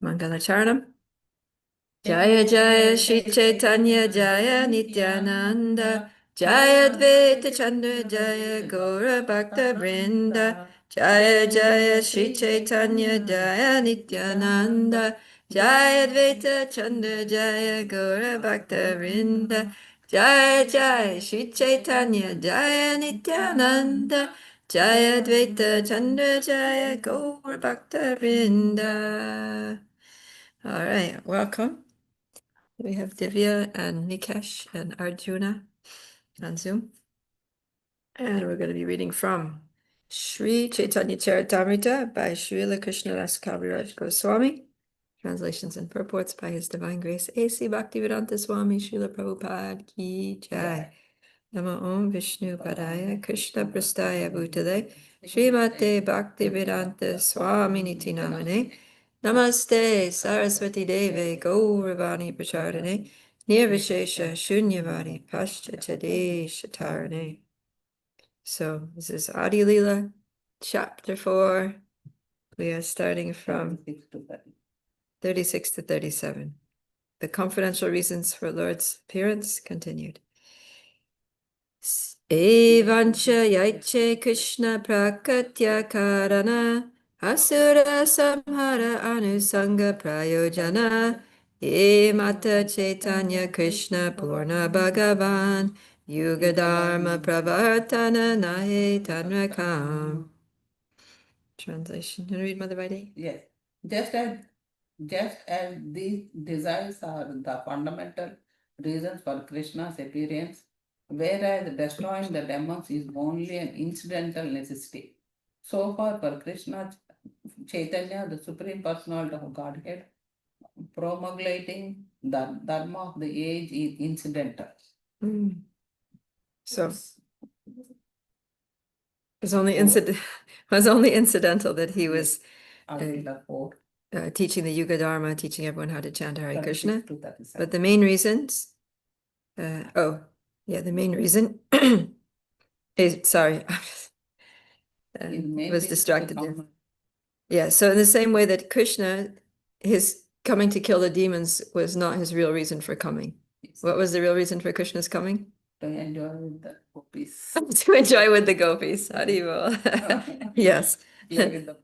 Mangalacharanam. Jaya Jaya Shri Chaitanya Jaya Nityananda Jaya Advaita Chandra Jaya Gaura Bhakta Vrinda Jaya Jaya Shri Chaitanya Jaya Nityananda Jaya Advaita Chandra Jaya Gaura Bhakta Vrinda Jaya Jaya Shri Chaitanya Jaya Nityananda Jaya Advaita Chandra Jaya Gaura Bhakta Vrinda. All right, welcome. We have Divya and Nikesh and Arjuna on Zoom. And we're going to be reading from Sri Chaitanya Charitamrita by Srila Krishnadas Kaviraj Goswami. Translations and purports by His Divine Grace A.C. Bhaktivedanta Swami Srila Prabhupada Ki Jai. Nama Om Vishnu Padaya Krishna Prastaya Bhutale Srimate Bhaktivedanta Swami Niti Namane Namaste Saraswati Deve Gauravani Prachardane Nirvishesha Shunyavadi Paschatade Shatarane. So this is Adi-lila, chapter 4. We are starting from 36 to 37. The confidential reasons for Lord's appearance continued. Evancha yaiche Krishna prakatya karana asura samhara anusanga prayojana mata Chaitanya Krishna purna bhagavan yuga dharma pravartana nahe tanrakam. Translation. Can you read, Mother Bhai? Yes. Just as these desires are the fundamental reasons for Krishna's appearance, whereas destroying the demons is only an incidental necessity. So far, for Krishna Chaitanya, the Supreme Personality of Godhead, promulgating the dharma of the age is incidental. So it was only incidental that he was teaching the Yuga Dharma, teaching everyone how to chant Hare Krishna. But the main reasons, the main reason is, sorry, was distracted there. Yeah, so in the same way that Krishna, his coming to kill the demons was not his real reason for coming. What was the real reason for Krishna's coming? To enjoy with the gopis. To enjoy with the gopis. Adi-lila. Yes.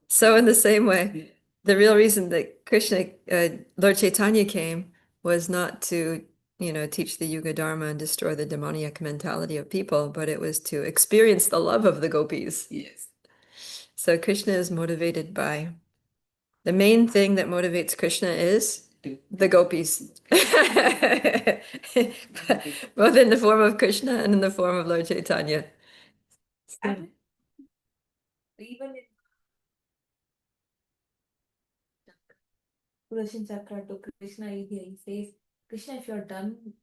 So in the same way, the real reason that Krishna, Lord Chaitanya came was not to, teach the Yuga Dharma and destroy the demoniac mentality of people, but it was to experience the love of the gopis. Yes. So Krishna is motivated by, the main thing that motivates Krishna is the gopis. Both in the form of Krishna and in the form of Lord Chaitanya. So, even in Sudarshan Chakra to Krishna, he says, Krishna, if you're done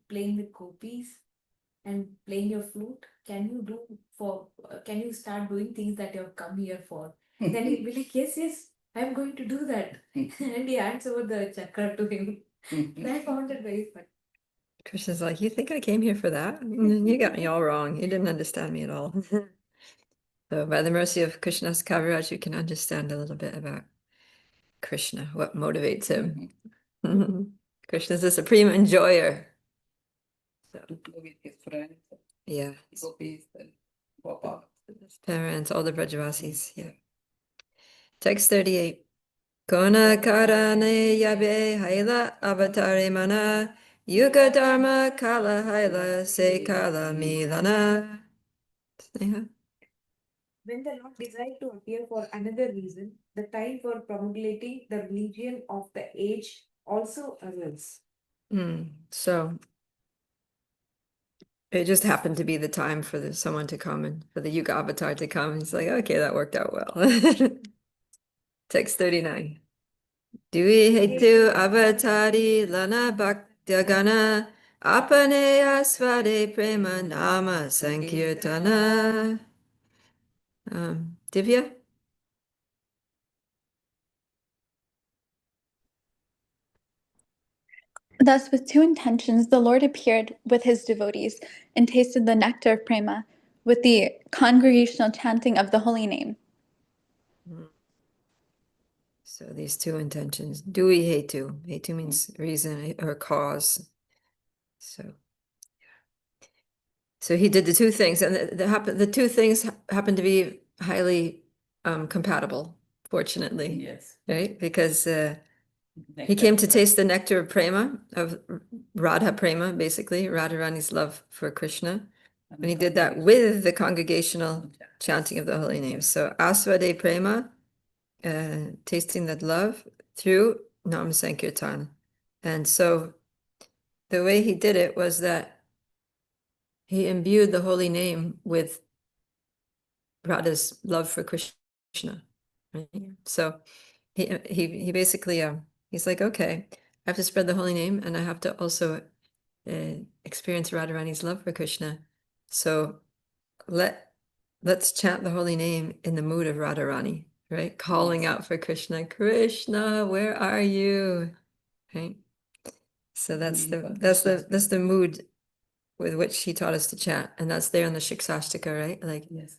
playing with gopis and playing your flute, can you start doing things that you've come here for? Then he'll be like, yes, I'm going to do that. And he hands over the chakra to him. I found it very funny. Krishna's like, you think I came here for that? You got me all wrong. You didn't understand me at all. So by the mercy of Krishna's Kaviraj, you can understand a little bit about Krishna, what motivates him. Krishna is the supreme enjoyer. So, with his friends, yeah. gopis, and Gopal. His parents, all the Brajavasis, yeah. Text 38. Kona karane yabe haila avatare mana yuga dharma kala haila se kala milana. Sneha? When the Lord desired to appear for another reason, the time for promulgating the religion of the age also arose. So it just happened to be the time for someone to come and for the Yuga avatar to come. He's like, okay, that worked out well. Text 39. Dui hetu avatari lana bhaktyagana apane asvade prema nama sankirtana. Divya? Thus, with two intentions, the Lord appeared with his devotees and tasted the nectar of prema with the congregational chanting of the holy name. So these two intentions, dui hetu. Hetu means reason or cause. So he did the two things, and the two things happened to be highly compatible, fortunately. Yes. Right? Because he came to taste the nectar of prema, of Radha prema, basically, Radharani's love for Krishna. And he did that with the congregational chanting of the holy names. So Asvade prema, tasting that love through Nam Sankirtan. And so the way he did it was that he imbued the holy name with Radha's love for Krishna. Right? So he basically he's like, okay, I have to spread the holy name, and I have to also experience Radharani's love for Krishna. So let's chant the holy name in the mood of Radharani, right? Calling out for Krishna, Krishna, where are you? Right? So that's the mood with which he taught us to chant, and that's there in the Shiksashtaka, right? Like, Yes.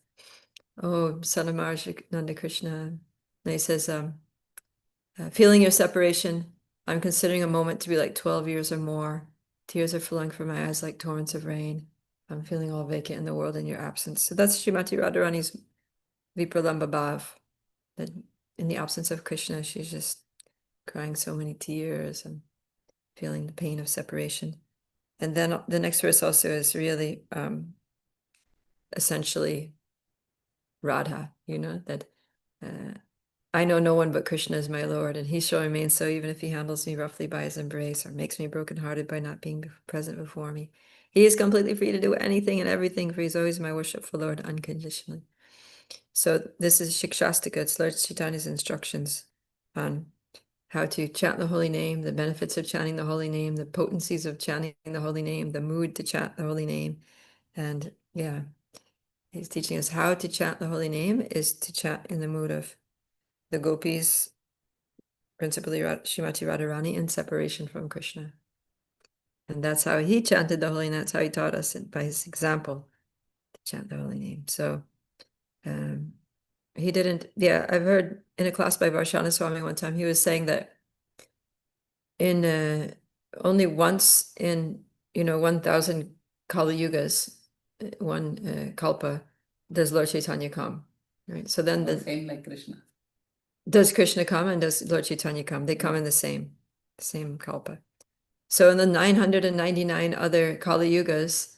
oh, son of Maharaj Nanda Krishna. And he says, feeling your separation, I'm considering a moment to be like 12 years or more. Tears are flowing from my eyes like torrents of rain. I'm feeling all vacant in the world in your absence. So that's Srimati Radharani's Vipralamba Bhav. That in the absence of Krishna, she's just crying so many tears and feeling the pain of separation. And then the next verse also is really essentially Radha, that I know no one but Krishna is my Lord, and he shall remain so even if he handles me roughly by his embrace or makes me brokenhearted by not being present before me. He is completely free to do anything and everything, for he's always my worshipful Lord unconditionally. So this is Shikshastika. It's Lord Chaitanya's instructions on how to chant the holy name, the benefits of chanting the holy name, the potencies of chanting the holy name, the mood to chant the holy name. And yeah, he's teaching us how to chant the holy name is to chant in the mood of the gopis, principally Srimati Radharani, in separation from Krishna. And that's how he chanted the holy name. That's how he taught us by his example to chant the holy name. So he didn't, I've heard in a class by Varshana Swami one time, he was saying that in only once in 1,000 Kali Yugas, one kalpa, does Lord Chaitanya come, right? So then Same like Krishna. Does Krishna come and does Lord Chaitanya come? They come in the same kalpa. So in the 999 other Kali Yugas,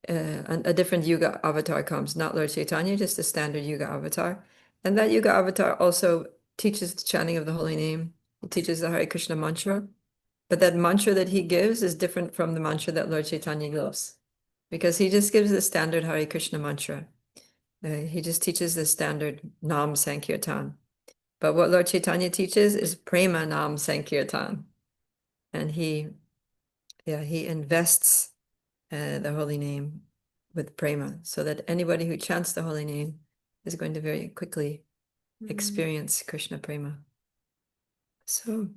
a different Yuga avatar comes, not Lord Chaitanya, just a standard Yuga avatar. And that Yuga avatar also teaches the chanting of the holy name. He teaches the Hare Krishna mantra. But that mantra that he gives is different from the mantra that Lord Chaitanya gives. Because he just gives the standard Hare Krishna mantra. He just teaches the standard Nam Sankirtan. But what Lord Chaitanya teaches is Prema Nam Sankirtan. And he invests the holy name with Prema, so that anybody who chants the holy name is going to very quickly experience Krishna Prema. So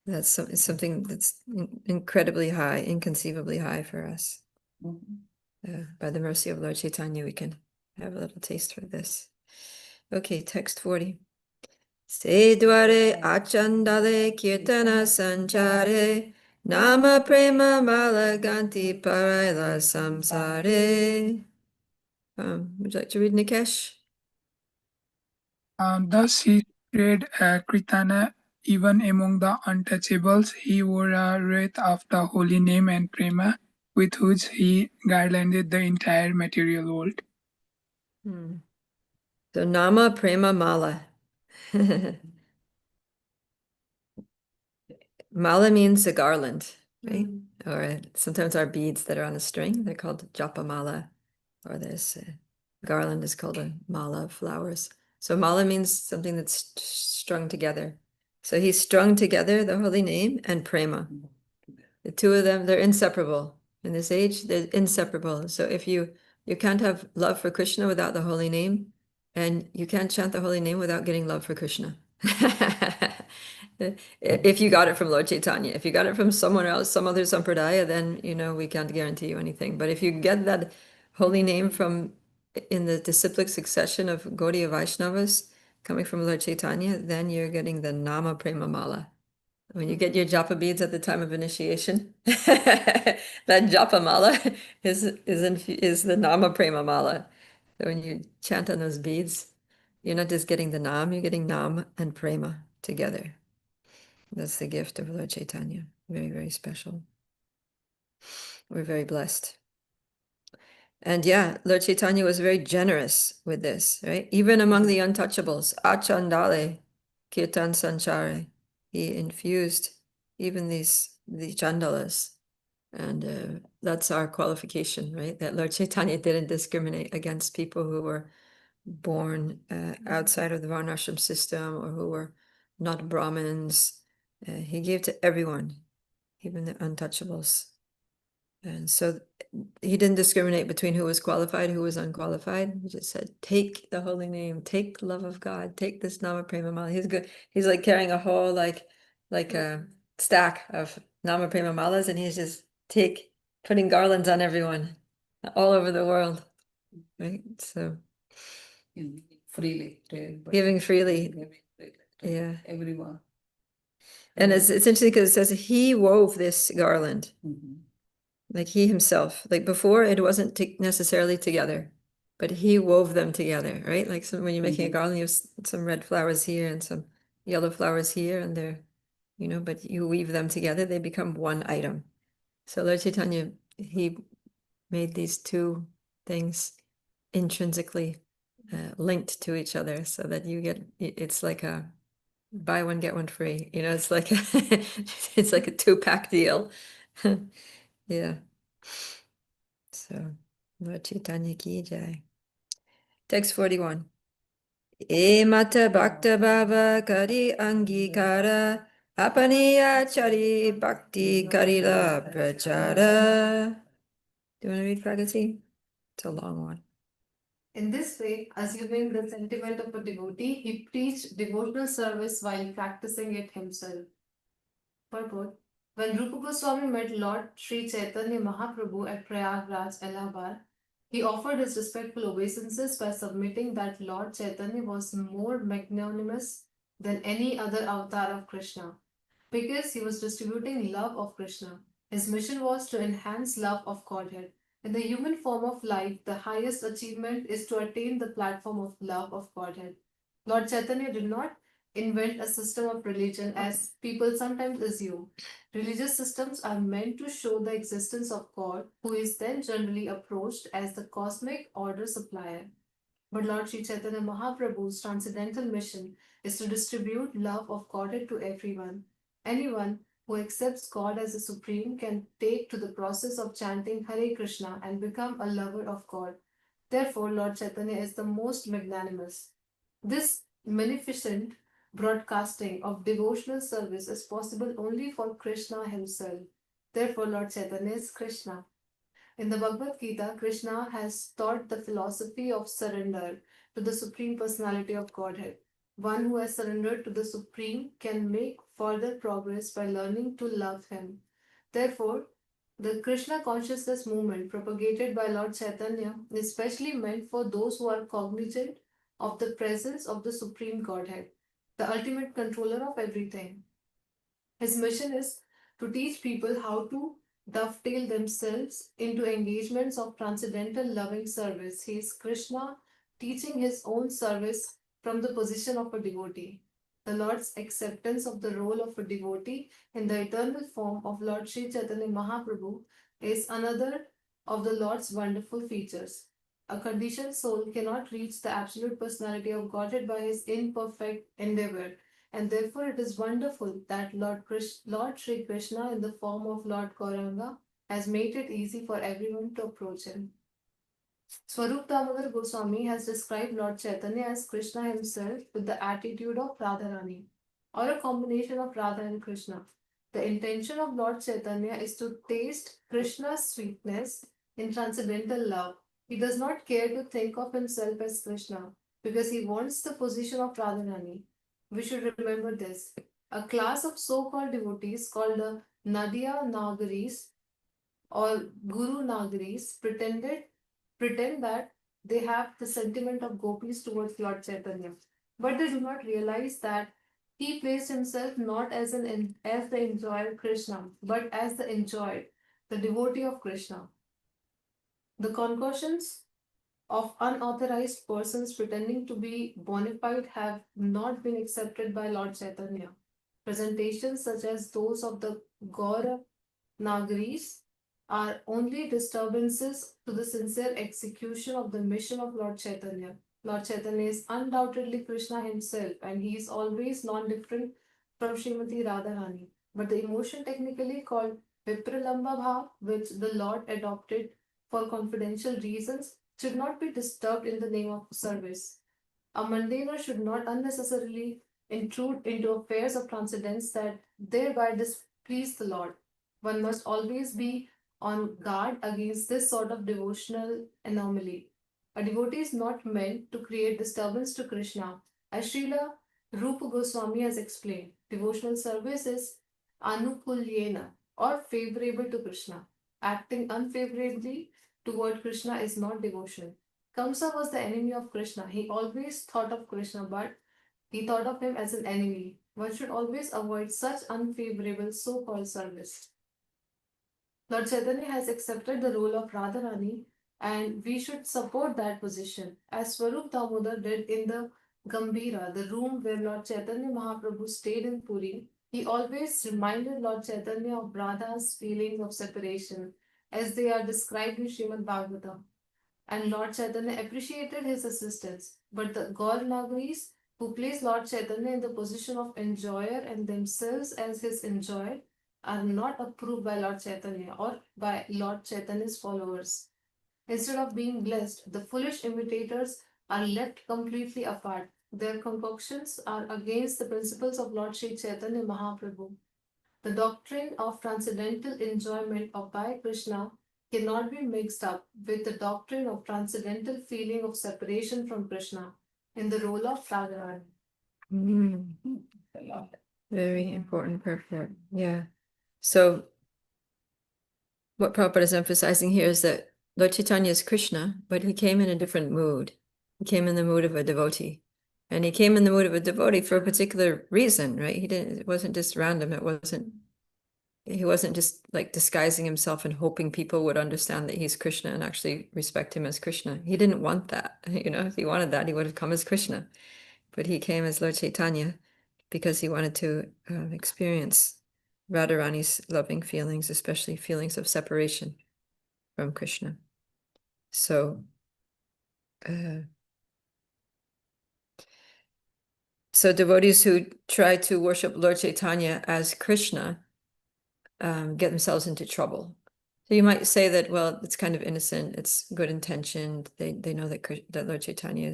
that's something that's incredibly high, inconceivably high for us. By the mercy of Lord Chaitanya, we can have a little taste for this. Okay, text 40. Se dware achandale kirtana sanchare, nama prema malaganti paraila samsare. Would you like to read, Nikesh? Thus he spread Kirtana even among the untouchables. He wore a wreath of the holy name and prema, with which he garlanded the entire material world. So nama prema mala. Mala means a garland, right? Or sometimes our beads that are on a string, they're called japa mala. Or this garland is called a mala of flowers. So mala means something that's strung together. So he strung together the holy name and prema. The two of them, they're inseparable. In this age, they're inseparable. So if you can't have love for Krishna without the holy name, and you can't chant the holy name without getting love for Krishna. If you got it from Lord Chaitanya, if you got it from someone else, some other sampradaya, then we can't guarantee you anything. But if you get that holy name from in the disciplic succession of Gaudiya Vaishnavas, coming from Lord Chaitanya, then you're getting the Nama Prema Mala. When you get your japa beads at the time of initiation, that japa mala is the Nama Prema Mala. So when you chant on those beads, you're not just getting the Nam, you're getting Nam and Prema together. That's the gift of Lord Chaitanya. Very, very special. We're very blessed. And yeah, Lord Chaitanya was very generous with this, right? Even among the untouchables, Achandale, Kirtan Sanchare, he infused even the chandalas. And that's our qualification, right? That Lord Chaitanya didn't discriminate against people who were born outside of the Varnashram system or who were not Brahmins. He gave to everyone, even the untouchables. And so he didn't discriminate between who was qualified, who was unqualified. He just said, take the holy name, take the love of God, take this Nama Prema Mala. He's good. He's like carrying a whole like a stack of Nama Prema Malas, and he's just putting garlands on everyone all over the world. Right? So Freely to everybody. giving freely. Giving freely to Yeah. everyone. And it's interesting because it says he wove this garland. Mhm. Like he himself, like before it wasn't necessarily together, but he wove them together, right? Like when you're making a garland, you have some red flowers here and some yellow flowers here, and they're, but you weave them together, they become one item. So Lord Chaitanya, he made these two things intrinsically linked to each other so that it's like a buy one, get one free. It's like it's like a 2-pack deal. Yeah. So, Lord Chaitanya ki jai. Text 41. E mata bhakta bhava kari angikara apaniya chari bhakti karila prachara. Do you want to read Pragati? It's a long one. In this way, assuming the sentiment of a devotee, he preached devotional service while practicing it himself. Purport. When Rupa Goswami met Lord Sri Chaitanya Mahaprabhu at Prayagraj, Allahabad, he offered his respectful obeisances by submitting that Lord Chaitanya was more magnanimous than any other avatar of Krishna, because he was distributing love of Krishna. His mission was to enhance love of Godhead. In the human form of life, the highest achievement is to attain the platform of love of Godhead. Lord Chaitanya did not invent a system of religion as people sometimes assume. Religious systems are meant to show the existence of God, who is then generally approached as the cosmic order supplier. But Lord Sri Chaitanya Mahaprabhu's transcendental mission is to distribute love of Godhead to everyone. Anyone who accepts God as the Supreme can take to the process of chanting Hare Krishna and become a lover of God. Therefore, Lord Chaitanya is the most magnanimous. This magnificent broadcasting of devotional service is possible only for Krishna himself. Therefore, Lord Chaitanya is Krishna. In the Bhagavad Gita, Krishna has taught the philosophy of surrender to the Supreme Personality of Godhead. One who has surrendered to the Supreme can make further progress by learning to love Him. Therefore, the Krishna consciousness movement propagated by Lord Chaitanya is specially meant for those who are cognizant of the presence of the Supreme Godhead, the ultimate controller of everything. His mission is to teach people how to dovetail themselves into engagements of transcendental loving service. He is Krishna teaching his own service from the position of a devotee. The Lord's acceptance of the role of a devotee in the eternal form of Lord Sri Chaitanya Mahaprabhu is another of the Lord's wonderful features. A conditioned soul cannot reach the absolute personality of Godhead by his imperfect endeavor, and therefore it is wonderful that Lord Sri Krishna in the form of Lord Gauranga has made it easy for everyone to approach him. Swarup Damodar Goswami has described Lord Chaitanya as Krishna himself with the attitude of Radharani, or a combination of Radha and Krishna. The intention of Lord Chaitanya is to taste Krishna's sweetness in transcendental love. He does not care to think of himself as Krishna because he wants the position of Radharani. We should remember this. A class of so-called devotees called the Nadia Nagaris or Guru Nagaris pretend that they have the sentiment of gopis towards Lord Chaitanya. but they do not realize that he placed himself not as as the enjoyer Krishna, but as the enjoyed, the devotee of Krishna. The concoctions of unauthorized persons pretending to be bona fide have not been accepted by Lord Chaitanya. Presentations such as those of the Gaura Nagaris are only disturbances to the sincere execution of the mission of Lord Chaitanya. Lord Chaitanya is undoubtedly Krishna himself, and he is always non-different from Srimati Radharani. But the emotion technically called Vipralamba Bhav, which the Lord adopted for confidential reasons, should not be disturbed in the name of service. A mundaner should not unnecessarily intrude into affairs of transcendence that thereby displease the Lord. One must always be on guard against this sort of devotional anomaly. A devotee is not meant to create disturbance to Krishna. As Srila Rupa Goswami has explained, devotional service is anukulyena or favorable to Krishna. Acting unfavorably toward Krishna is not devotion. Kamsa was the enemy of Krishna. He always thought of Krishna, but he thought of him as an enemy. One should always avoid such unfavorable so called service. Lord Chaitanya has accepted the role of Radharani, and we should support that position, as Swarup Damodar did in the Gambhira, the room where Lord Chaitanya Mahaprabhu stayed in Puri. He always reminded Lord Chaitanya of Radha's feelings of separation, as they are described in Srimad Bhagavatam, and Lord Chaitanya appreciated his assistance. But the Gaur Nagaris, who place Lord Chaitanya in the position of enjoyer and themselves as his enjoyer, are not approved by Lord Chaitanya or by Lord Chaitanya's followers. Instead of being blessed, the foolish imitators are left completely apart. Their concoctions are against the principles of Lord Sri Chaitanya Mahaprabhu. The doctrine of transcendental enjoyment of by Krishna cannot be mixed up with the doctrine of transcendental feeling of separation from Krishna in the role of Radharani. A lot. Very important purport. Yeah. So what Prabhupada is emphasizing here is that Lord Chaitanya is Krishna, but he came in a different mood. He came in the mood of a devotee. And he came in the mood of a devotee for a particular reason, right? It wasn't just random. He wasn't just like disguising himself and hoping people would understand that he's Krishna and actually respect him as Krishna. He didn't want that. If he wanted that, he would have come as Krishna. But he came as Lord Chaitanya because he wanted to experience Radharani's loving feelings, especially feelings of separation from Krishna. So, devotees who try to worship Lord Chaitanya as Krishna get themselves into trouble. So you might say that, well, it's kind of innocent, it's good intention. They know that Lord Chaitanya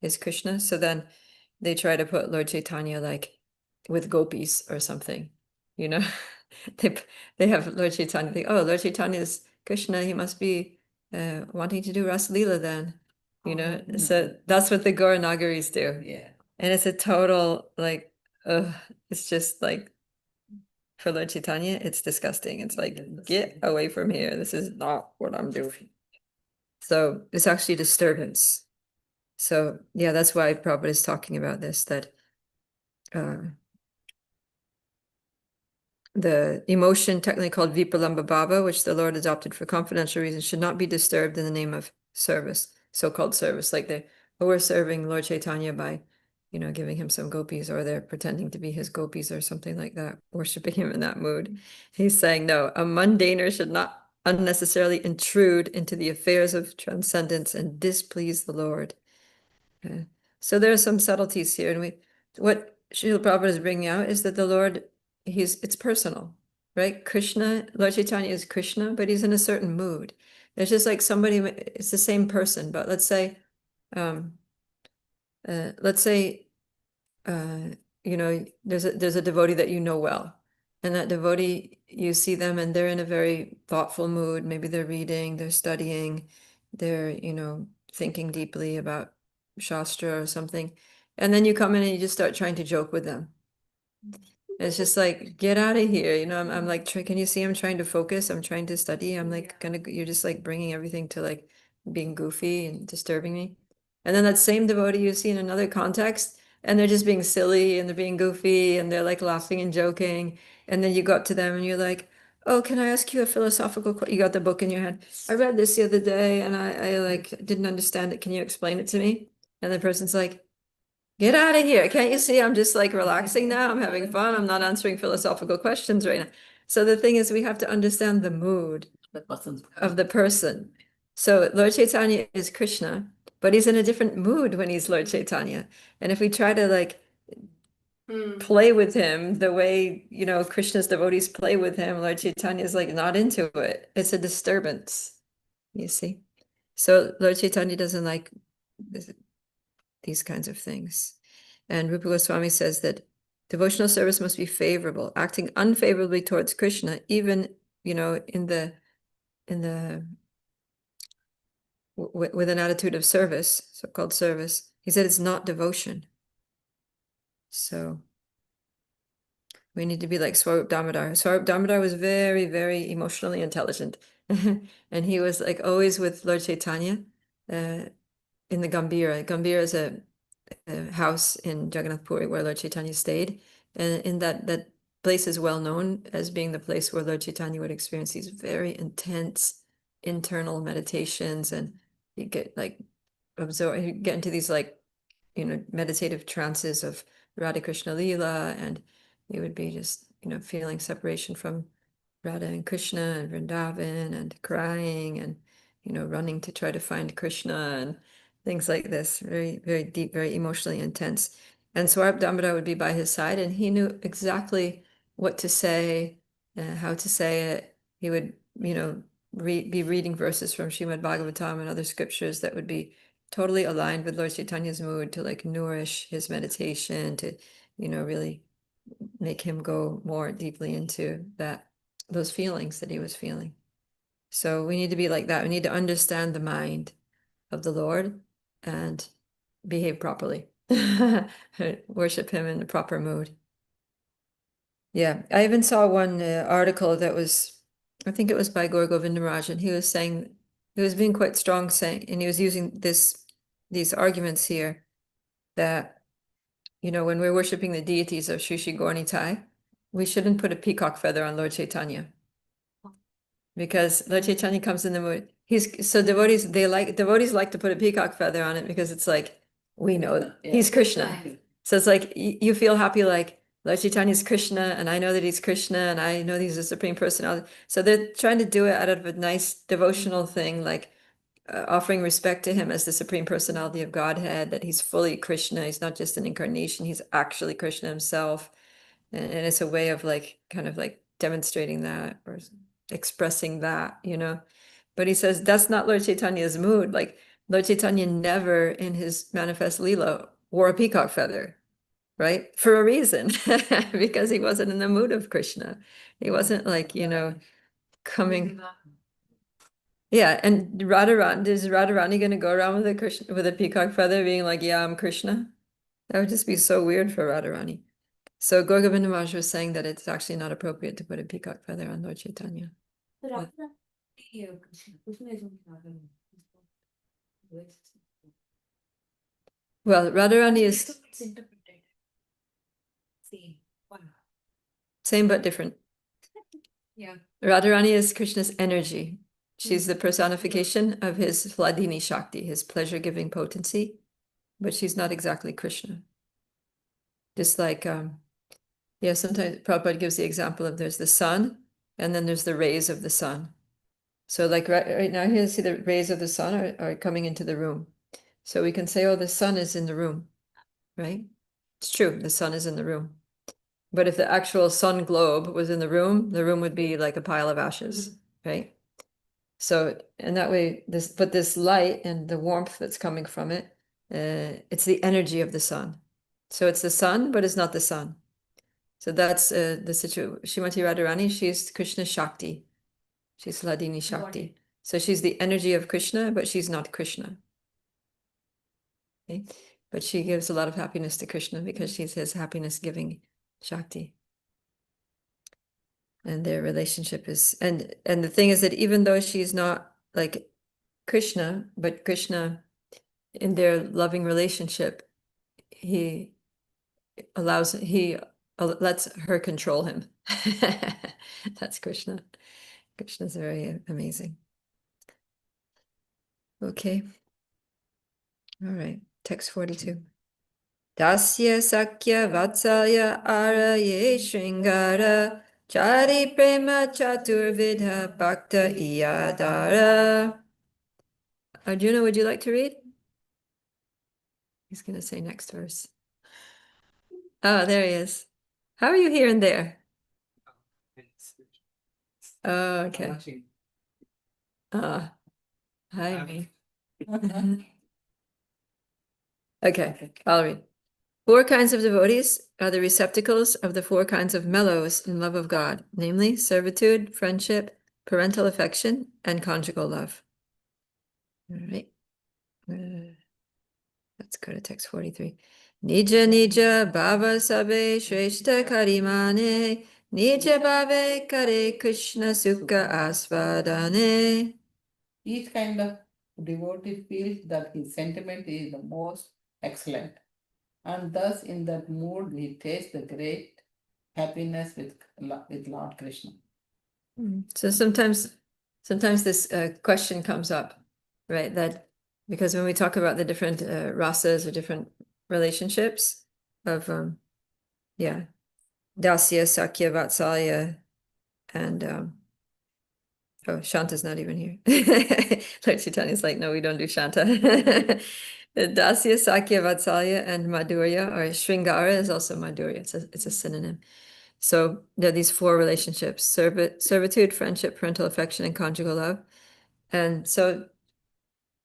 is Krishna. So then they try to put Lord Chaitanya like with gopis or something, they have Lord Chaitanya. Lord Chaitanya is Krishna. He must be wanting to do Adi-lila then, So that's what the Gaura Nagaris do. Yeah. And it's a total it's just like for Lord Chaitanya, it's disgusting. It's like, get away from here. This is not what I'm doing. So it's actually disturbance. So yeah, that's why Prabhupada is talking about this, that the emotion technically called Vipralamba Bhava, which the Lord adopted for confidential reasons, should not be disturbed in the name of service, so-called service. Like we're serving Lord Chaitanya by, giving him some gopis, or they're pretending to be his gopis or something like that, worshiping him in that mood. He's saying, no, a mundaner should not unnecessarily intrude into the affairs of transcendence and displease the Lord. Okay. So there are some subtleties here, and what Srila Prabhupada is bringing out is that the Lord, it's personal, right? Krishna, Lord Chaitanya is Krishna, but he's in a certain mood. There's just like somebody, it's the same person, but let's say, there's a devotee that you know well, and that devotee, you see them and they're in a very thoughtful mood. Maybe they're reading, they're studying, they're, thinking deeply about Shastra or something. And then you come in and you just start trying to joke with them. It's just like, get out of here. I'm like, can you see I'm trying to focus? I'm trying to study. I'm like, you're just like bringing everything to like being goofy and disturbing me. And then that same devotee you see in another context, and they're just being silly and they're being goofy and they're like laughing and joking. And then you go up to them and you're like, oh, can I ask you a philosophical question? You got the book in your hand. I read this the other day and I like didn't understand it. Can you explain it to me? And the person's like, get out of here. Can't you see I'm just like relaxing now? I'm having fun. I'm not answering philosophical questions right now. So the thing is, we have to understand the mood of the person. So Lord Chaitanya is Krishna, but he's in a different mood when he's Lord Chaitanya. And if we try to like play with him the way, you know, Krishna's devotees play with him, Lord Chaitanya is like not into it. It's a disturbance, you see. So Lord Chaitanya doesn't like these kinds of things. And Rupa Goswami says that devotional service must be favorable. Acting unfavorably towards Krishna, even, you know, with an attitude of service, so-called service, he said it's not devotion. So we need to be like Swarup Damodar. Swarup Damodar was very, very emotionally intelligent. And he was like always with Lord Chaitanya in the Gambhira. Gambhira is a house in Jagannath Puri where Lord Chaitanya stayed. And in that place is well known as being the place where Lord Chaitanya would experience these very intense internal meditations, and you get like absorb, you get into these like, you know, meditative trances of Radha Krishna Lila, and you would be just, you know, feeling separation from Radha and Krishna and Vrindavan and crying and, you know, running to try to find Krishna and things like this. Very, very deep, very emotionally intense. And Swarup Damodar would be by his side, and he knew exactly what to say, how to say it. He would, you know, be reading verses from Srimad Bhagavatam and other scriptures that would be totally aligned with Lord Chaitanya's mood to like nourish his meditation, to, you know, really make him go more deeply into those feelings that he was feeling. So we need to be like that. We need to understand the mind of the Lord and behave properly. Worship him in the proper mood. Yeah, I even saw one article that was, I think it was by Gaur Govinda Maharaj, and he was saying, he was being quite strong saying, and he was using these arguments here that, you know, when we're worshiping the deities of Shri Shri Gaur Nitai, we shouldn't put a peacock feather on Lord Chaitanya. Because Lord Chaitanya comes in the mood. Devotees like to put a peacock feather on it because it's like, we know he's Krishna. So it's like you feel happy, like Lord Chaitanya is Krishna, and I know that he's Krishna, and I know he's the Supreme Personality. So they're trying to do it out of a nice devotional thing, like offering respect to him as the Supreme Personality of Godhead, that he's fully Krishna. He's not just an incarnation, he's actually Krishna himself. And it's a way of like, kind of like demonstrating that or expressing that, you know. But he says that's not Lord Chaitanya's mood. Like Lord Chaitanya never in his manifest Leela wore a peacock feather, right? For a reason, because he wasn't in the mood of Krishna. He wasn't like, you know, coming. Yeah, and is Radharani going to go around with a peacock feather being like, yeah, I'm Krishna? That would just be so weird for Radharani. So Gaur Govinda Maharaj was saying that it's actually not appropriate to put a peacock feather on Lord Chaitanya. Well, Radharani is same but different. Yeah. Radharani is Krishna's energy. She's the personification of his Hladini Shakti, his pleasure-giving potency, but she's not exactly Krishna. Just like, yeah, sometimes Prabhupada gives the example of there's the sun, and then there's the rays of the sun. So like right now here, see the rays of the sun are coming into the room. So we can say, oh, the sun is in the room, right? It's true, the sun is in the room. But if the actual sun globe was in the room would be like a pile of ashes, right? So, and that way, this light and the warmth that's coming from it, it's the energy of the sun. So it's the sun, but it's not the sun. So that's the situation. Srimati Radharani, she's Krishna Shakti. She's Hladini Shakti. So she's the energy of Krishna, but she's not Krishna. Okay? But she gives a lot of happiness to Krishna because she's his happiness-giving Shakti. And their relationship is, and the thing is that even though she's not like Krishna, but Krishna in their loving relationship, he lets her control him. That's Krishna. Krishna's very amazing. Okay. All right. Text 42. Dasya Sakya Vatsalya Araye Shringara Chari Prema Chaturvidha Bhakta Iyadara. Arjuna, would you like to read? He's going to say next verse. Oh, there he is. How are you here and there? Oh, okay. Hi, me. Okay, I'll read. 4 kinds of devotees are the receptacles of the 4 kinds of mellows in love of God, namely servitude, friendship, parental affection, and conjugal love. All right. Let's go to text 43. Nija nija bhava sabe shreshta karimane nija bhave kare Krishna sukha asvadane. Each kind of devotee feels that his sentiment is the most excellent, and thus in that mood he tastes the great happiness with Lord Krishna. So sometimes this question comes up, right? That because when we talk about the different rasas or different relationships of Dasya, Sakya, Vatsalya, and oh, Shanta's not even here. Lord Chaitanya's like, no, we don't do Shanta. Dasya, Sakya, Vatsalya, and Madhurya, or Sringara is also Madhurya. It's a synonym. So there are these 4 relationships: servitude, friendship, parental affection, and conjugal love. And so,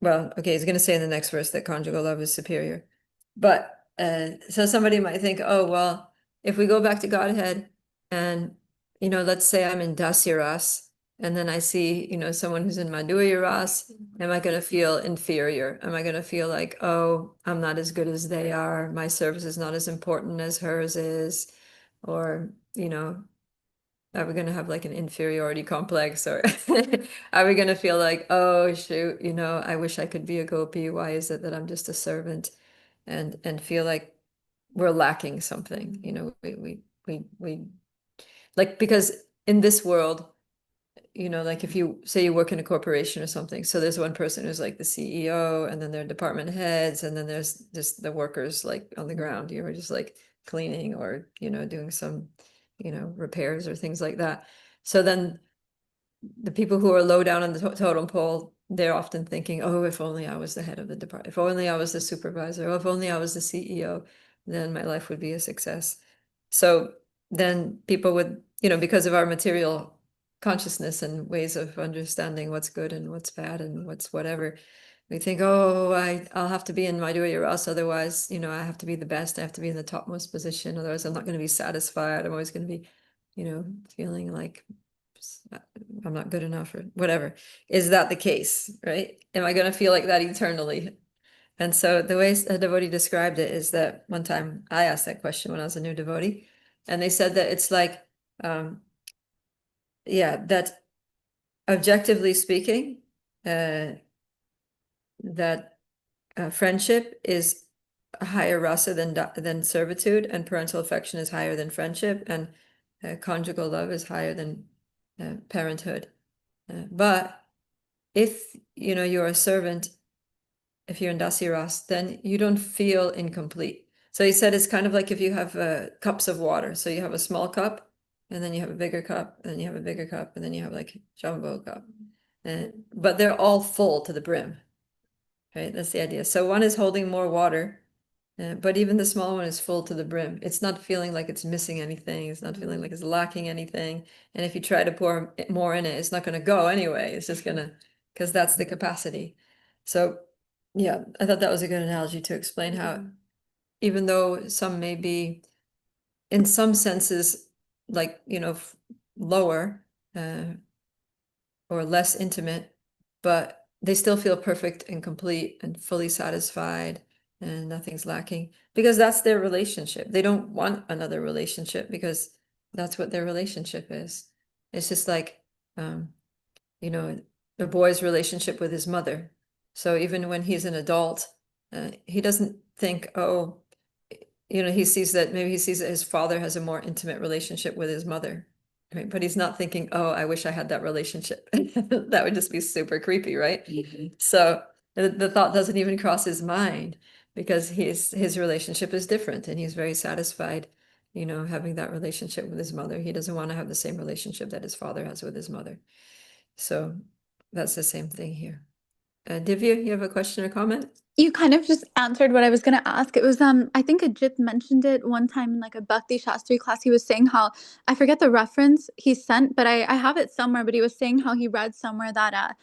well, okay, he's going to say in the next verse that conjugal love is superior. But so somebody might think, oh, well, if we go back to Godhead and, let's say I'm in Dasya Ras, and then I see, someone who's in Madhurya Ras, am I going to feel inferior? Am I going to feel like, oh, I'm not as good as they are, my service is not as important as hers is? Or, are we going to have like an inferiority complex, or are we going to feel like, oh, shoot, I wish I could be a gopi. Why is it that I'm just a servant? And feel like we're lacking something, we like, because in this world, like if you say you work in a corporation or something, so there's one person who's like the CEO, and then there are department heads, and then there's just the workers like on the ground, you're just like cleaning or, doing some, repairs or things like that. So then the people who are low down on the totem pole, they're often thinking, oh, if only I was the head of the department, if only I was the supervisor, if only I was the CEO, then my life would be a success. So then people would, because of our material consciousness and ways of understanding what's good and what's bad and what's whatever, we think, oh, I'll have to be in Madhurya Ras, otherwise, I have to be the best, I have to be in the topmost position, otherwise I'm not going to be satisfied, I'm always going to be, feeling like I'm not good enough or whatever. Is that the case, right? Am I going to feel like that eternally? And so the way a devotee described it is that one time I asked that question when I was a new devotee, and they said that it's like, that objectively speaking, that friendship is a higher rasa than servitude, and parental affection is higher than friendship, and conjugal love is higher than parenthood. But if you're a servant, if you're in Dasya Ras, then you don't feel incomplete. So he said it's kind of like if you have cups of water. So you have a small cup, and then you have a bigger cup, and then you have a bigger cup, and then you have like jumbo cup. But they're all full to the brim, right? That's the idea. So one is holding more water, but even the small one is full to the brim. It's not feeling like it's missing anything. It's not feeling like it's lacking anything. And if you try to pour more in it, it's not going to go anyway. It's just gonna, because that's the capacity. So yeah, I thought that was a good analogy to explain how, even though some may be in some senses like, lower or less intimate, but they still feel perfect and complete and fully satisfied, and nothing's lacking, because that's their relationship. They don't want another relationship because that's what their relationship is. It's just like, the boy's relationship with his mother. So even when he's an adult, he doesn't think, oh, he sees that maybe he sees that his father has a more intimate relationship with his mother, right? But he's not thinking, oh, I wish I had that relationship. That would just be super creepy, right? So the thought doesn't even cross his mind because his relationship is different and he's very satisfied, having that relationship with his mother. He doesn't want to have the same relationship that his father has with his mother. So that's the same thing here. Divya, you have a question or comment? You kind of just answered what I was going to ask. It was, I think Ajit mentioned it one time in like a Bhakti Shastri class. He was saying how, I forget the reference he sent, but I have it somewhere, but he was saying how he read somewhere that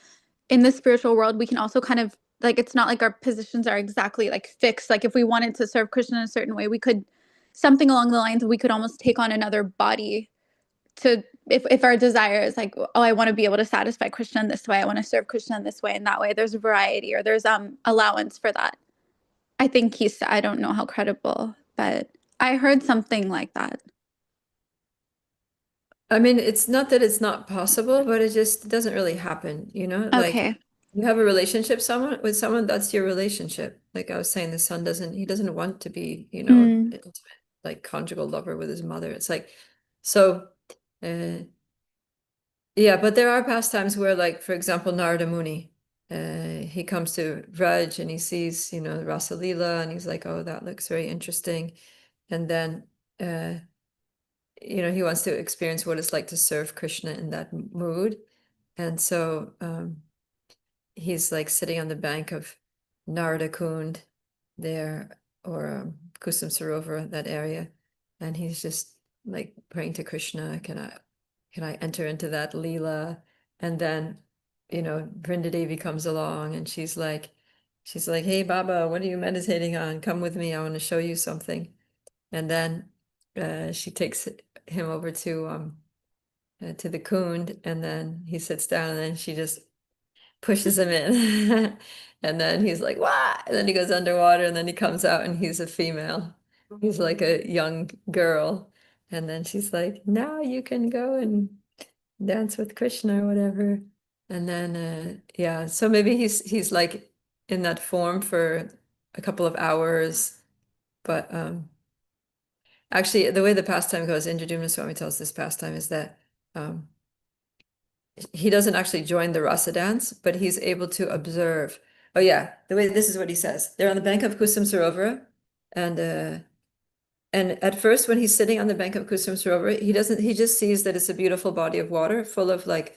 in the spiritual world, we can also kind of, like, it's not like our positions are exactly like fixed. Like if we wanted to serve Krishna in a certain way, we could, something along the lines of we could almost take on another body to, if our desire is like, oh, I want to be able to satisfy Krishna in this way, I want to serve Krishna in this way and that way, there's a variety, or there's allowance for that. I think I don't know how credible, but I heard something like that. I mean, it's not that it's not possible, but it just doesn't really happen, like Okay. you have a relationship with someone, that's your relationship. Like I was saying, the son he doesn't want to be, intimate, like conjugal lover with his mother. It's like, so, yeah, but there are pastimes where, like, for example, Narada Muni, he comes to Vraj and he sees, Rasa Lila, and he's like, oh, that looks very interesting. And then, he wants to experience what it's like to serve Krishna in that mood. And so he's like sitting on the bank of Narada Kund there, or Kusum Sarovar, that area. And he's just like praying to Krishna, can I enter into that Leela? And then, Brinda Devi comes along and she's like, hey, Baba, what are you meditating on? Come with me. I want to show you something. And then she takes him over to the Kund, and then he sits down, and then she just pushes him in. And then he's like, what? And then he goes underwater, and then he comes out, and he's a female. He's like a young girl. And then she's like, now you can go and dance with Krishna or whatever. And then, yeah, so maybe he's like in that form for a couple of hours. But actually, the way the pastime goes, Indradyumna Swami tells this pastime, is that he doesn't actually join the rasa dance, but he's able to observe. Oh yeah, this is what he says. They're on the bank of Kusum Sarovara, and at first, when he's sitting on the bank of Kusum Sarovar, he just sees that it's a beautiful body of water full of like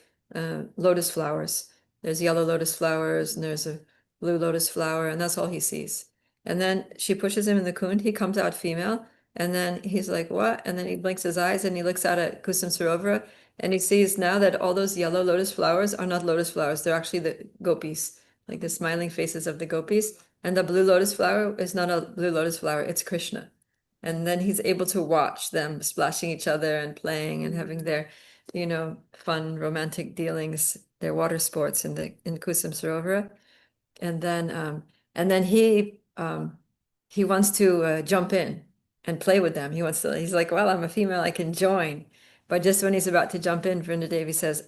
lotus flowers. There's yellow lotus flowers and there's a blue lotus flower, and that's all he sees. And then she pushes him in the kund, he comes out female, and then he's like, what? And then he blinks his eyes and he looks out at Kusum Sarovara, and he sees now that all those yellow lotus flowers are not lotus flowers, they're actually the gopis, like the smiling faces of the gopis. And the blue lotus flower is not a blue lotus flower, it's Krishna. And then he's able to watch them splashing each other and playing and having their, fun romantic dealings, their water sports in Kusum Sarovara. And then he wants to jump in and play with them. He's like, well, I'm a female, I can join. But just when he's about to jump in, Vrinda Devi says,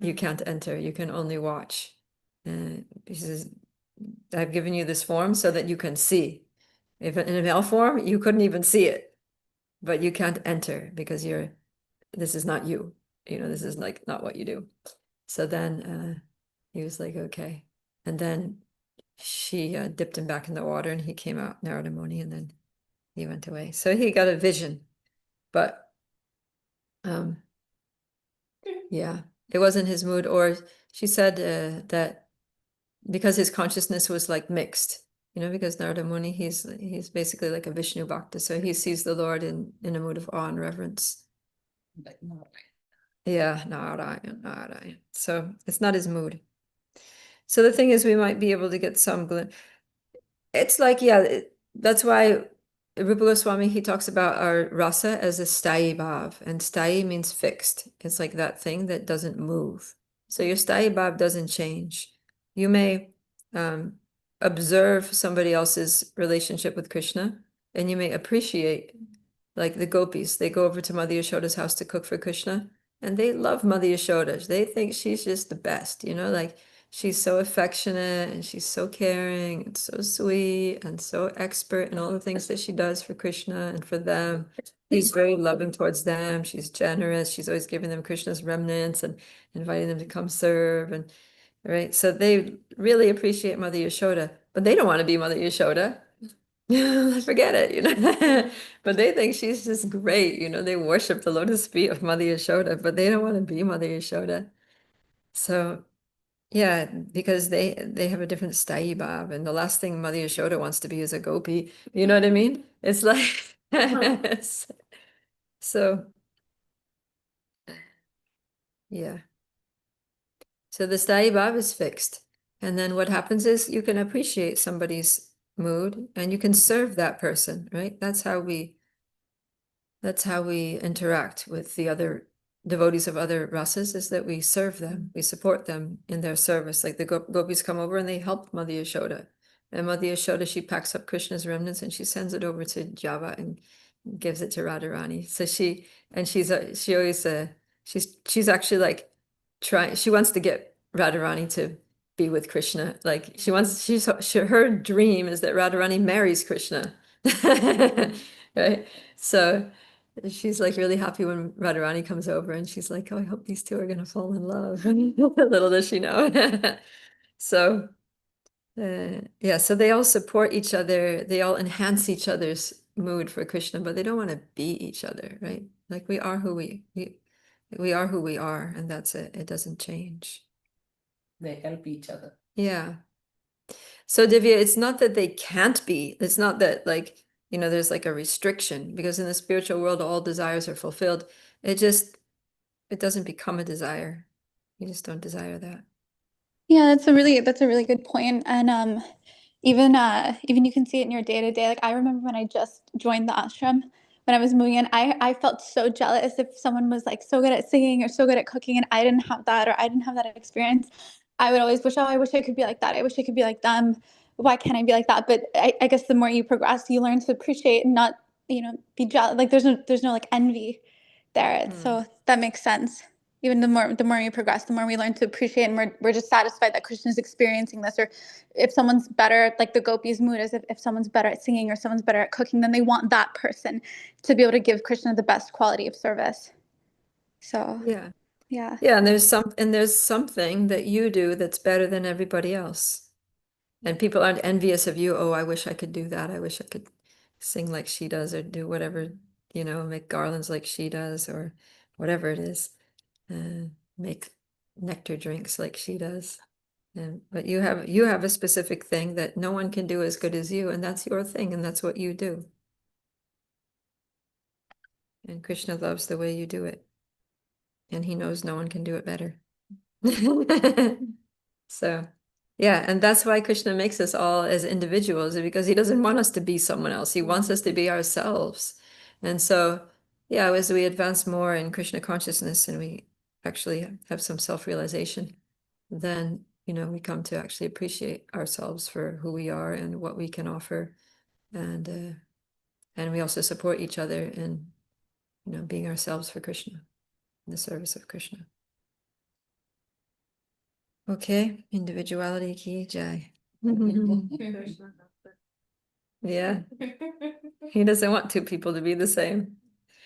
you can't enter, you can only watch. He says, I've given you this form so that you can see. If in a male form, you couldn't even see it, but you can't enter because this is not you. This is like not what you do. So then he was like, okay. And then she dipped him back in the water and he came out, Narada Muni, and then he went away. So he got a vision, but yeah, it wasn't his mood. Or she said that because his consciousness was like mixed, because Narada Muni, he's basically like a Vishnu Bhakta, so he sees the Lord in a mood of awe and reverence. Like Narayan. Yeah, Narayan. So it's not his mood. So the thing is, we might be able to get some glimpse. It's like, yeah, that's why Rupa Goswami, he talks about our rasa as a sthayi bhav, and sthayi means fixed. It's like that thing that doesn't move. So your sthayi bhav doesn't change. You may observe somebody else's relationship with Krishna, and you may appreciate, like the gopis. They go over to Mother Yashoda's house to cook for Krishna, and they love Mother Yashoda. They think she's just the best, like she's so affectionate and she's so caring and so sweet and so expert in all the things that she does for Krishna and for them. He's very loving towards them. She's generous. She's always giving them Krishna's remnants and inviting them to come serve. And right, so they really appreciate Mother Yashoda, but they don't want to be Mother Yashoda. Forget it, you know. But they think she's just great, you know. They worship the lotus feet of Mother Yashoda, but they don't want to be Mother Yashoda. So yeah, because they have a different sthayi bhav, and the last thing Mother Yashoda wants to be is a gopi. You know what I mean? It's like so yeah. So the sthayi bhav is fixed. And then what happens is you can appreciate somebody's mood and you can serve that person, right? That's how we interact with the other devotees of other rasas, is that we serve them, we support them in their service. Like the gopis come over and they help Mother Yashoda. And Mother Yashoda, she packs up Krishna's remnants and she sends it over to Java and gives it to Radharani. So she always she's actually like she wants to get Radharani to be with Krishna. Like her dream is that Radharani marries Krishna. Right? So she's like really happy when Radharani comes over and she's like, oh, I hope these two are gonna fall in love. Little does she know. So yeah, so they all support each other, they all enhance each other's mood for Krishna, but they don't want to be each other, right? Like we are who we are who we are, and that's it. It doesn't change. They help each other. Yeah. So Divya, it's not that they can't be, it's not that like, you know, there's like a restriction, because in the spiritual world all desires are fulfilled. It doesn't become a desire. You just don't desire that. Yeah, that's a really good point. And even you can see it in your day to day. Like I remember when I just joined the ashram, when I was moving in, I felt so jealous if someone was like so good at singing or so good at cooking and I didn't have that, or I didn't have that experience. I would always wish, oh, I wish I could be like that. I wish I could be like them. Why can't I be like that? But I guess the more you progress, you learn to appreciate and not, be jealous. Like there's no like envy there. So that makes sense. Even the more you progress, the more we learn to appreciate, and we're just satisfied that Krishna is experiencing this. Or if someone's better, like the gopis' mood is if someone's better at singing or someone's better at cooking, then they want that person to be able to give Krishna the best quality of service. So Yeah. yeah. Yeah, and there's something that you do that's better than everybody else. And people aren't envious of you. Oh, I wish I could do that. I wish I could sing like she does, or do whatever, make garlands like she does, or whatever it is. Make nectar drinks like she does. But you have a specific thing that no one can do as good as you, and that's your thing, and that's what you do. And Krishna loves the way you do it. And he knows no one can do it better. So, yeah, and that's why Krishna makes us all as individuals, because he doesn't want us to be someone else. He wants us to be ourselves. And so, yeah, as we advance more in Krishna consciousness and we actually have some self-realization, then, we come to actually appreciate ourselves for who we are and what we can offer. And we also support each other in, being ourselves for Krishna, in the service of Krishna. Okay, individuality ki jai. Yeah, he doesn't want two people to be the same.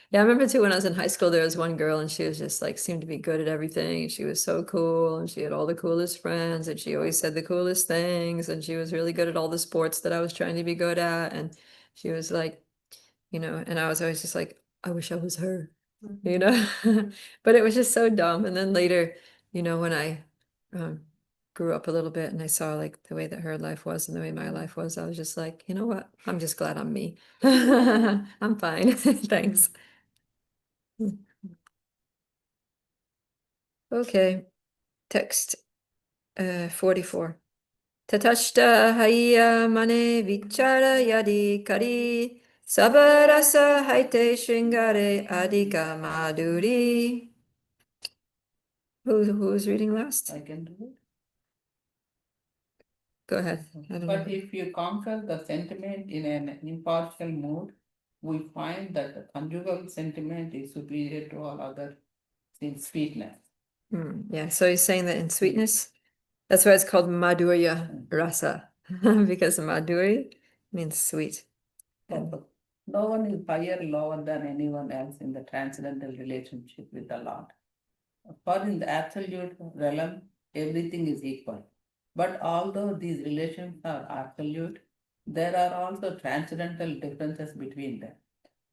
Yeah, I remember too when I was in high school, there was one girl and she was just like, seemed to be good at everything. And she was so cool and she had all the coolest friends and she always said the coolest things. And she was really good at all the sports that I was trying to be good at. And she was like, and I was always just like, I wish I was her, but it was just so dumb. And then later, when I grew up a little bit and I saw like the way that her life was and the way my life was, I was just like, you know what? I'm just glad I'm me. I'm fine. Thanks. Okay, text 44. Tatashta haya mane vichara yadi kari sabarasa haite shingare adika maduri. Who's reading last? I can do it. Go ahead. But if you conquer the sentiment in an impartial mood, we find that the conjugal sentiment is superior to all other in sweetness. Yeah, so he's saying that in sweetness, That's why it's called Madhurya Rasa, because Madhuri means sweet. No one is higher, lower than anyone else in the transcendental relationship with the Lord. For in the absolute realm, everything is equal. But although these relations are absolute, there are also transcendental differences between them.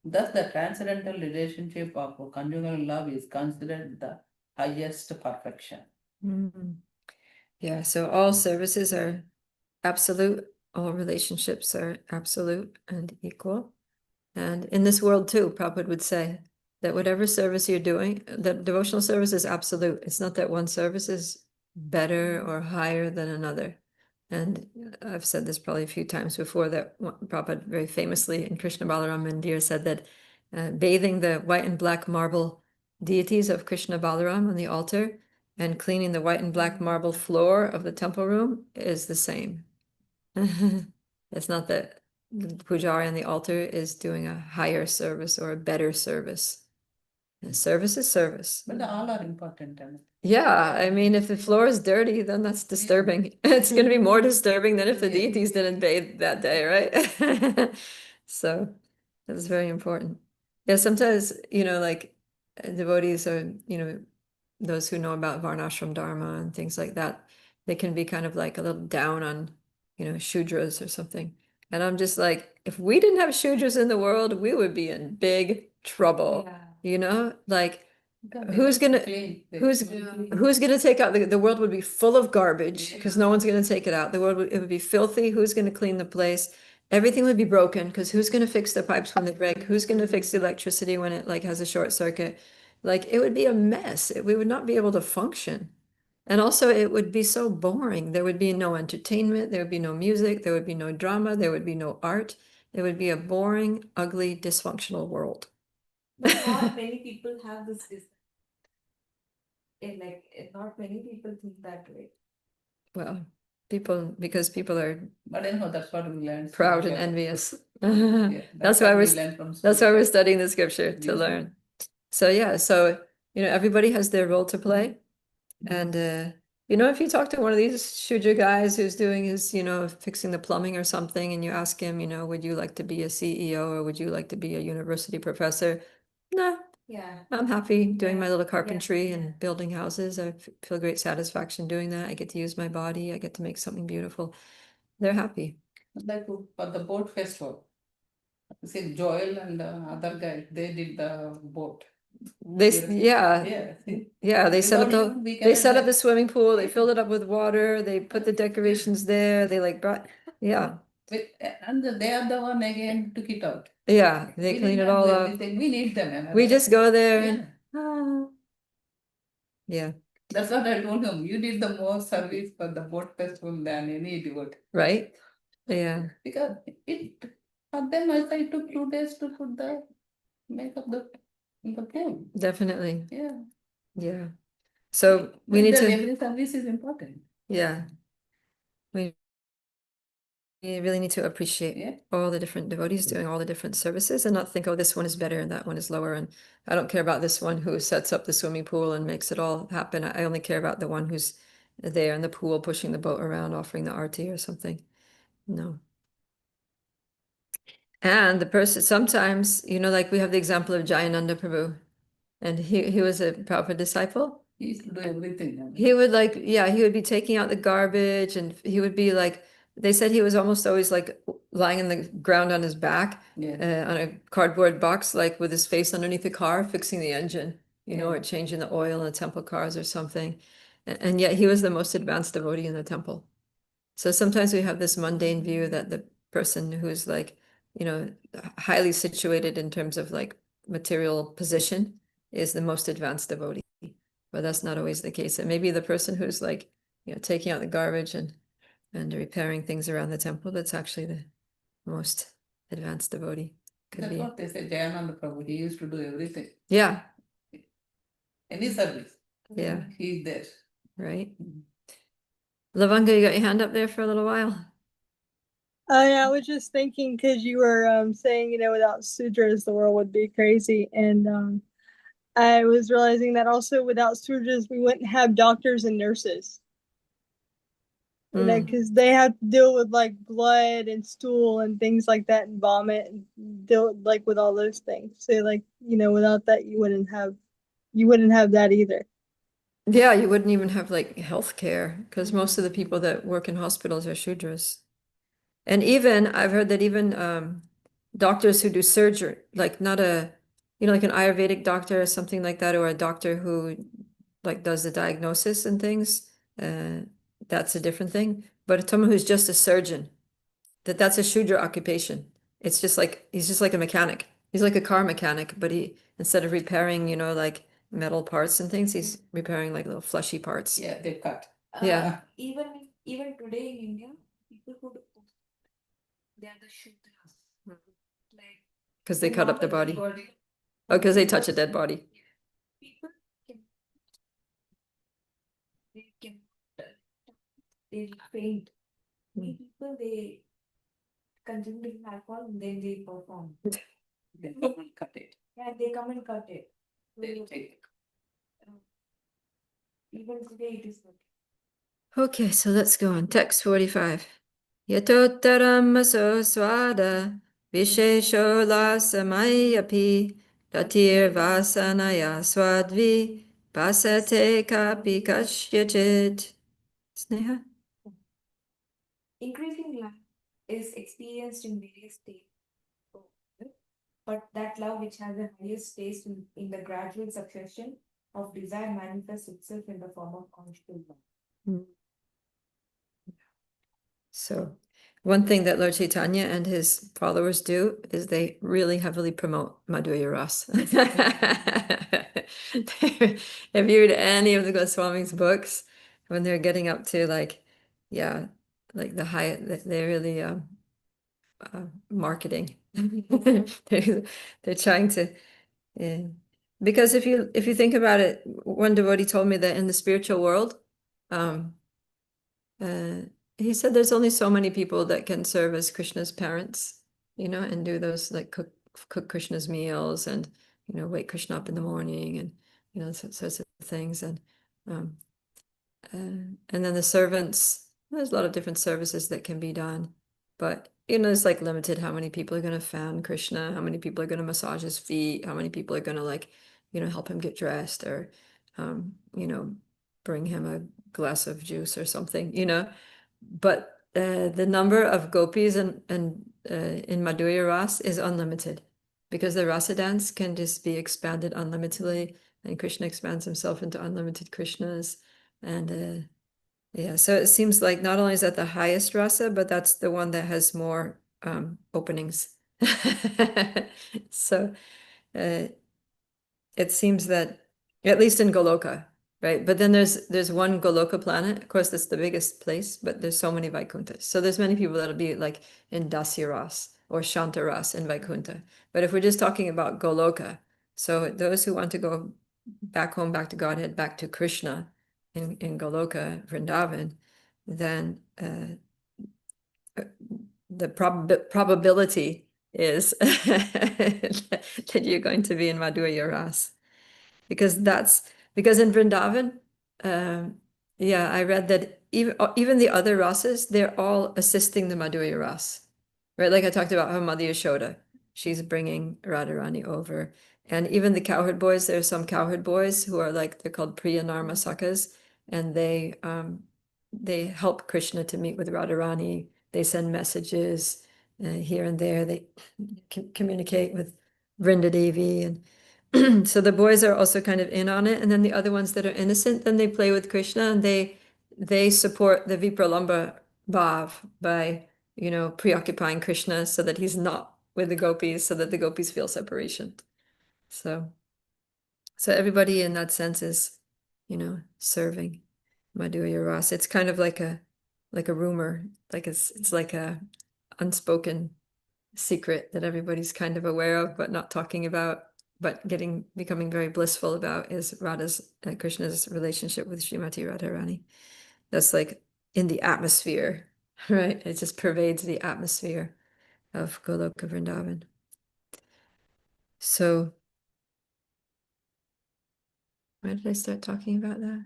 Thus, the transcendental relationship of conjugal love is considered the highest perfection. Mm. Yeah, so all services are absolute, all relationships are absolute and equal. And in this world too, Prabhupada would say that whatever service you're doing, the devotional service is absolute. It's not that one service is better or higher than another. And I've said this probably a few times before that Prabhupada very famously in Krishna Balaram Mandir said that bathing the white and black marble deities of Krishna Balaram on the altar and cleaning the white and black marble floor of the temple room is the same. It's not that the pujari on the altar is doing a higher service or a better service. And service is service. But all are important. Yeah, I mean, if the floor is dirty, then that's disturbing. It's going to be more disturbing than if the deities didn't bathe that day, right? So that's very important. Yeah, sometimes, like devotees are, those who know about Varnashram Dharma and things like that, they can be kind of like a little down on, Shudras or something. And I'm just like, if we didn't have Shudras in the world, we would be in big trouble. Like who's gonna take out the world would be full of garbage because no one's gonna take it out. It would be filthy. Who's gonna clean the place? Everything would be broken because who's gonna fix the pipes when they break? Who's gonna fix the electricity when it like has a short circuit? Like it would be a mess. We would not be able to function. And also it would be so boring. There would be no entertainment, there would be no music, there would be no drama, there would be no art. It would be a boring, ugly, dysfunctional world. But not many people have this not many people think that way. Well, because people are But anyhow, that's what we learned. proud and envious. Yeah, That's why we learn from that's why scripture. we're studying the scripture to learn. So yeah, everybody has their role to play. And if you talk to one of these Shudra guys who's doing his, fixing the plumbing or something, and you ask him, would you like to be a CEO or would you like to be a university professor? No, Yeah. I'm happy doing my Yeah. little carpentry Yeah. and building houses. I feel great satisfaction doing that. I get to use my body. I get to make something beautiful. They're happy. Like for the boat festival. See, Joel and the other guy, they did the boat. They set up the swimming pool, they filled it up with water, they put the decorations there, they brought, And they are the one again took it out. they clean it all up. We need them. We just go there and, That's what I told him. You did the more service for the boat festival than any devotee. Right? Yeah. Because for them also it took 2 days to put the makeup the pool. Definitely. Yeah. Yeah. So we need to, every service is important. yeah. We really need to appreciate all the different devotees doing all the different services and not think, oh, this one is better and that one is lower. And I don't care about this one who sets up the swimming pool and makes it all happen. I only care about the one who's there in the pool, pushing the boat around, offering the arti or something. No. And the person, sometimes, like we have the example of Jayananda Prabhu, and he was a Prabhupada disciple. He used to do everything. He would he would be taking out the garbage and he would be they said he was almost always lying in the ground on his back on a cardboard box, with his face underneath the car, fixing the engine, or changing the oil in the temple cars or something. And yet he was the most advanced devotee in the temple. So sometimes we have this mundane view that the person who's highly situated in terms of material position is the most advanced devotee. But that's not always the case. It may be the person who's taking out the garbage and repairing things around the temple that's actually the most advanced devotee. That's what they say, Jayananda Prabhu. He used to do everything. Yeah. Any service. Yeah. He's there. Right. Lavanga, you got your hand up there for a little while? I was just thinking because you were saying, without sutras, the world would be crazy. And I was realizing that also without sutras, we wouldn't have doctors and nurses. You know, Mm. because they have to deal with like blood and stool and things like that and vomit and deal like with all those things. So like, you know, without that you wouldn't have that either. Yeah, you wouldn't even have like health care because most of the people that work in hospitals are Shudras. And even I've heard that even doctors who do surgery, like not a, like an Ayurvedic doctor or something like that, or a doctor who like does the diagnosis and things, that's a different thing. But someone who's just a surgeon, that's a Shudra occupation. It's just like he's just like a mechanic. He's like a car mechanic, but he instead of repairing, like metal parts and things, he's repairing like little fleshy parts. Yeah, they cut. Yeah. Even today in India, people who do they are the Shudras. Like Because they cut up the body. Oh, body. because they touch a dead body. People can they can they faint. Mm. People they consume the alcohol and then they perform. They come and cut it. Yeah, they come and cut it. They So, take even today it is not. Okay, so let's go on. Text 45. Yatottaram maso swada vishesho lasamayapi ratir vasanaya swadvi pasate kapi kashyachit. Sneha? Increasing love is experienced in various states, but that love which has the highest taste in the gradual succession of desire manifests itself in the form of conjugal love. So, one thing that Lord Chaitanya and his followers do is they really heavily promote Madhurya Ras. If you read any of the Goswami's books, when they're getting up to like, yeah, like the high, they're really marketing. They're trying to, yeah. Because if you think about it, one devotee told me that in the spiritual world, um, uh, he said there's only so many people that can serve as Krishna's parents, and do those like cook Krishna's meals and wake Krishna up in the morning and sorts of things um, and then the servants. There's a lot of different services that can be done, but it's like limited how many people are going to fan Krishna, how many people are going to massage his feet, how many people are going to like help him get dressed or bring him a glass of juice or something, but the number of gopis and in Madhurya Ras is unlimited because the rasa dance can just be expanded unlimitedly, and Krishna expands himself into unlimited Krishnas. And yeah, so it seems like not only is that the highest rasa, but that's the one that has more openings. So it seems that at least in Goloka, right? But then there's one Goloka planet. Of course, that's the biggest place, but there's so many Vaikunthas. So there's many people that'll be like in Dasyaras or Shantaras in Vaikunta. But if we're just talking about Goloka, so those who want to go back home, back to Godhead, back to Krishna in Goloka, Vrindavan, then the probability is that you're going to be in Madhurya Ras. Because in Vrindavan, yeah, I read that even the other rasas, they're all assisting the Madhurya Ras, right? Like I talked about how Mother Yashoda, she's bringing Radharani over. And even the cowherd boys, there's some cowherd boys who are like, they're called Priya Narmasakas, and they help Krishna to meet with Radharani. They send messages here and there. They communicate with Vrinda Devi, and so the boys are also kind of in on it. And then the other ones that are innocent, then they play with Krishna and they support the Vipralamba Bhav by, preoccupying Krishna so that he's not with the gopis, so that the gopis feel separation. So everybody in that sense is, serving Madhurya Ras. It's kind of like a rumor, like it's like a unspoken secret that everybody's kind of aware of, but not talking about, but becoming very blissful about, is Krishna's relationship with Srimati Radharani. That's like in the atmosphere, right? It just pervades the atmosphere of Goloka Vrindavan. So, why did I start talking about that?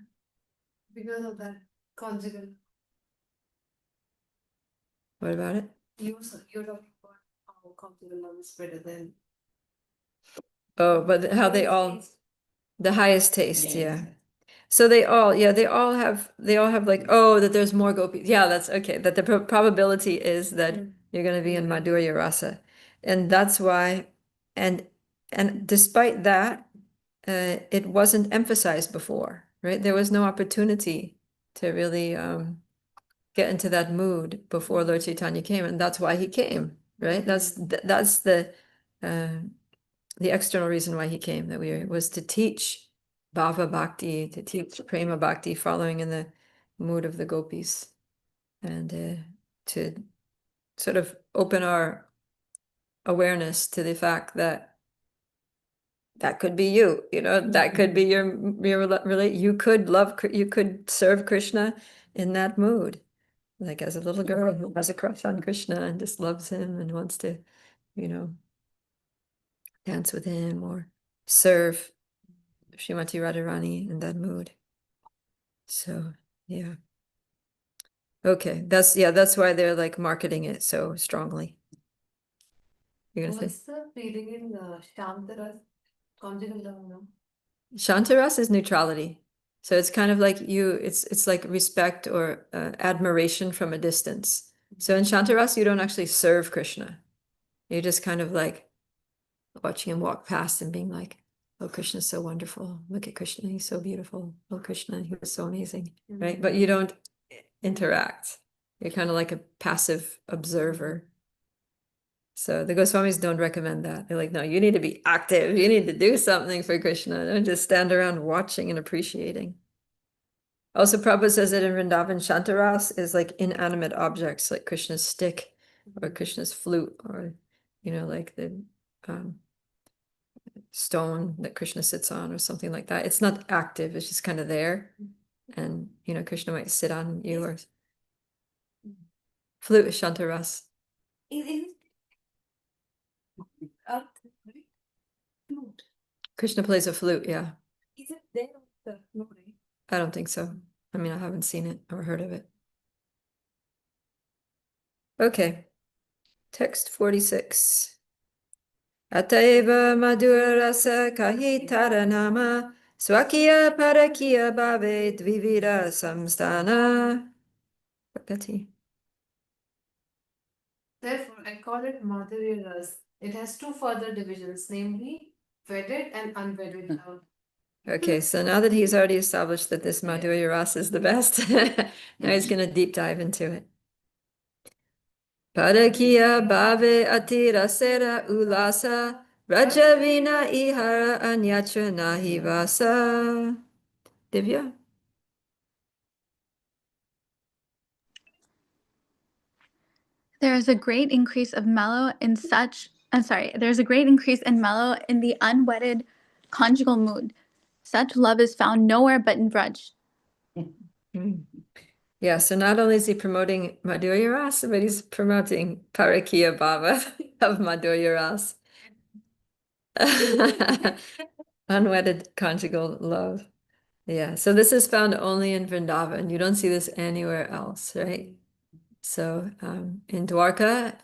Because of that conjugal. What about it? You're talking about how conjugal love is better than. Oh, but how they all, taste. the highest taste, yeah. Yes. So they all have like, oh, that there's more gopis. Yeah, that's okay. That the probability is that you're going to be in Madhurya Rasa. And that's why, and despite that, it wasn't emphasized before, right? There was no opportunity to really get into that mood before Lord Chaitanya came, and that's why he came, right? That's the external reason why he came, that was to teach Bhava Bhakti, to teach Prema Bhakti, following in the mood of the gopis, and to sort of open our awareness to the fact that that could be you, that could be your you could you could serve Krishna in that mood, like as a little girl who has a crush on Krishna and just loves him and wants to, dance with him or serve Srimati Radharani in that mood. So, yeah. Okay, that's why they're like marketing it so strongly. You're gonna say What's the feeling in Shantaras, conjugal love? No? Shantaras is neutrality. So it's kind of like it's like respect or admiration from a distance. So in Shantaras, you don't actually serve Krishna. You're just kind of like watching him walk past and being like, oh, Krishna's so wonderful. Look at Krishna, he's so beautiful. Oh, Krishna, he was so amazing, right? But you don't interact. You're kind of like a passive observer. So the Goswamis don't recommend that. They're like, no, you need to be active. You need to do something for Krishna. Don't just stand around watching and appreciating. Also, Prabhupada says that in Vrindavan, Shantaras is like inanimate objects, like Krishna's stick or Krishna's flute, or, like the stone that Krishna sits on or something like that. It's not active. It's just kind of there. And, Krishna might sit on you or flute is Shantaras. Is flute? Krishna plays a flute, yeah. Is it there? No, right? I don't think so. I mean, I haven't seen it or heard of it. Okay. Text 46. Ataeva madhura rasa kahitara nama swakiya parakiya bhave dvivida samstana. Bhakti. Therefore, I call it Madhurya Ras. It has two further divisions, namely wedded and unwedded love. Okay, so now that he's already established that this Madhurya Rasa is the best, now he's going to deep dive into it. Parakiya bhave atira sera ulasa rajavina ihara anyatra nahi vasa. Divya? There is a great increase of mellow in there's a great increase in mellow in the unwedded conjugal mood. Such love is found nowhere but in Braj. Yeah, so not only is he promoting Madhurya Rasa, but he's promoting Parakiya Bhava of Madhurya Rasa. Unwedded conjugal love. Yeah, so this is found only in Vrindavan. You don't see this anywhere else, right? So in Dwarka,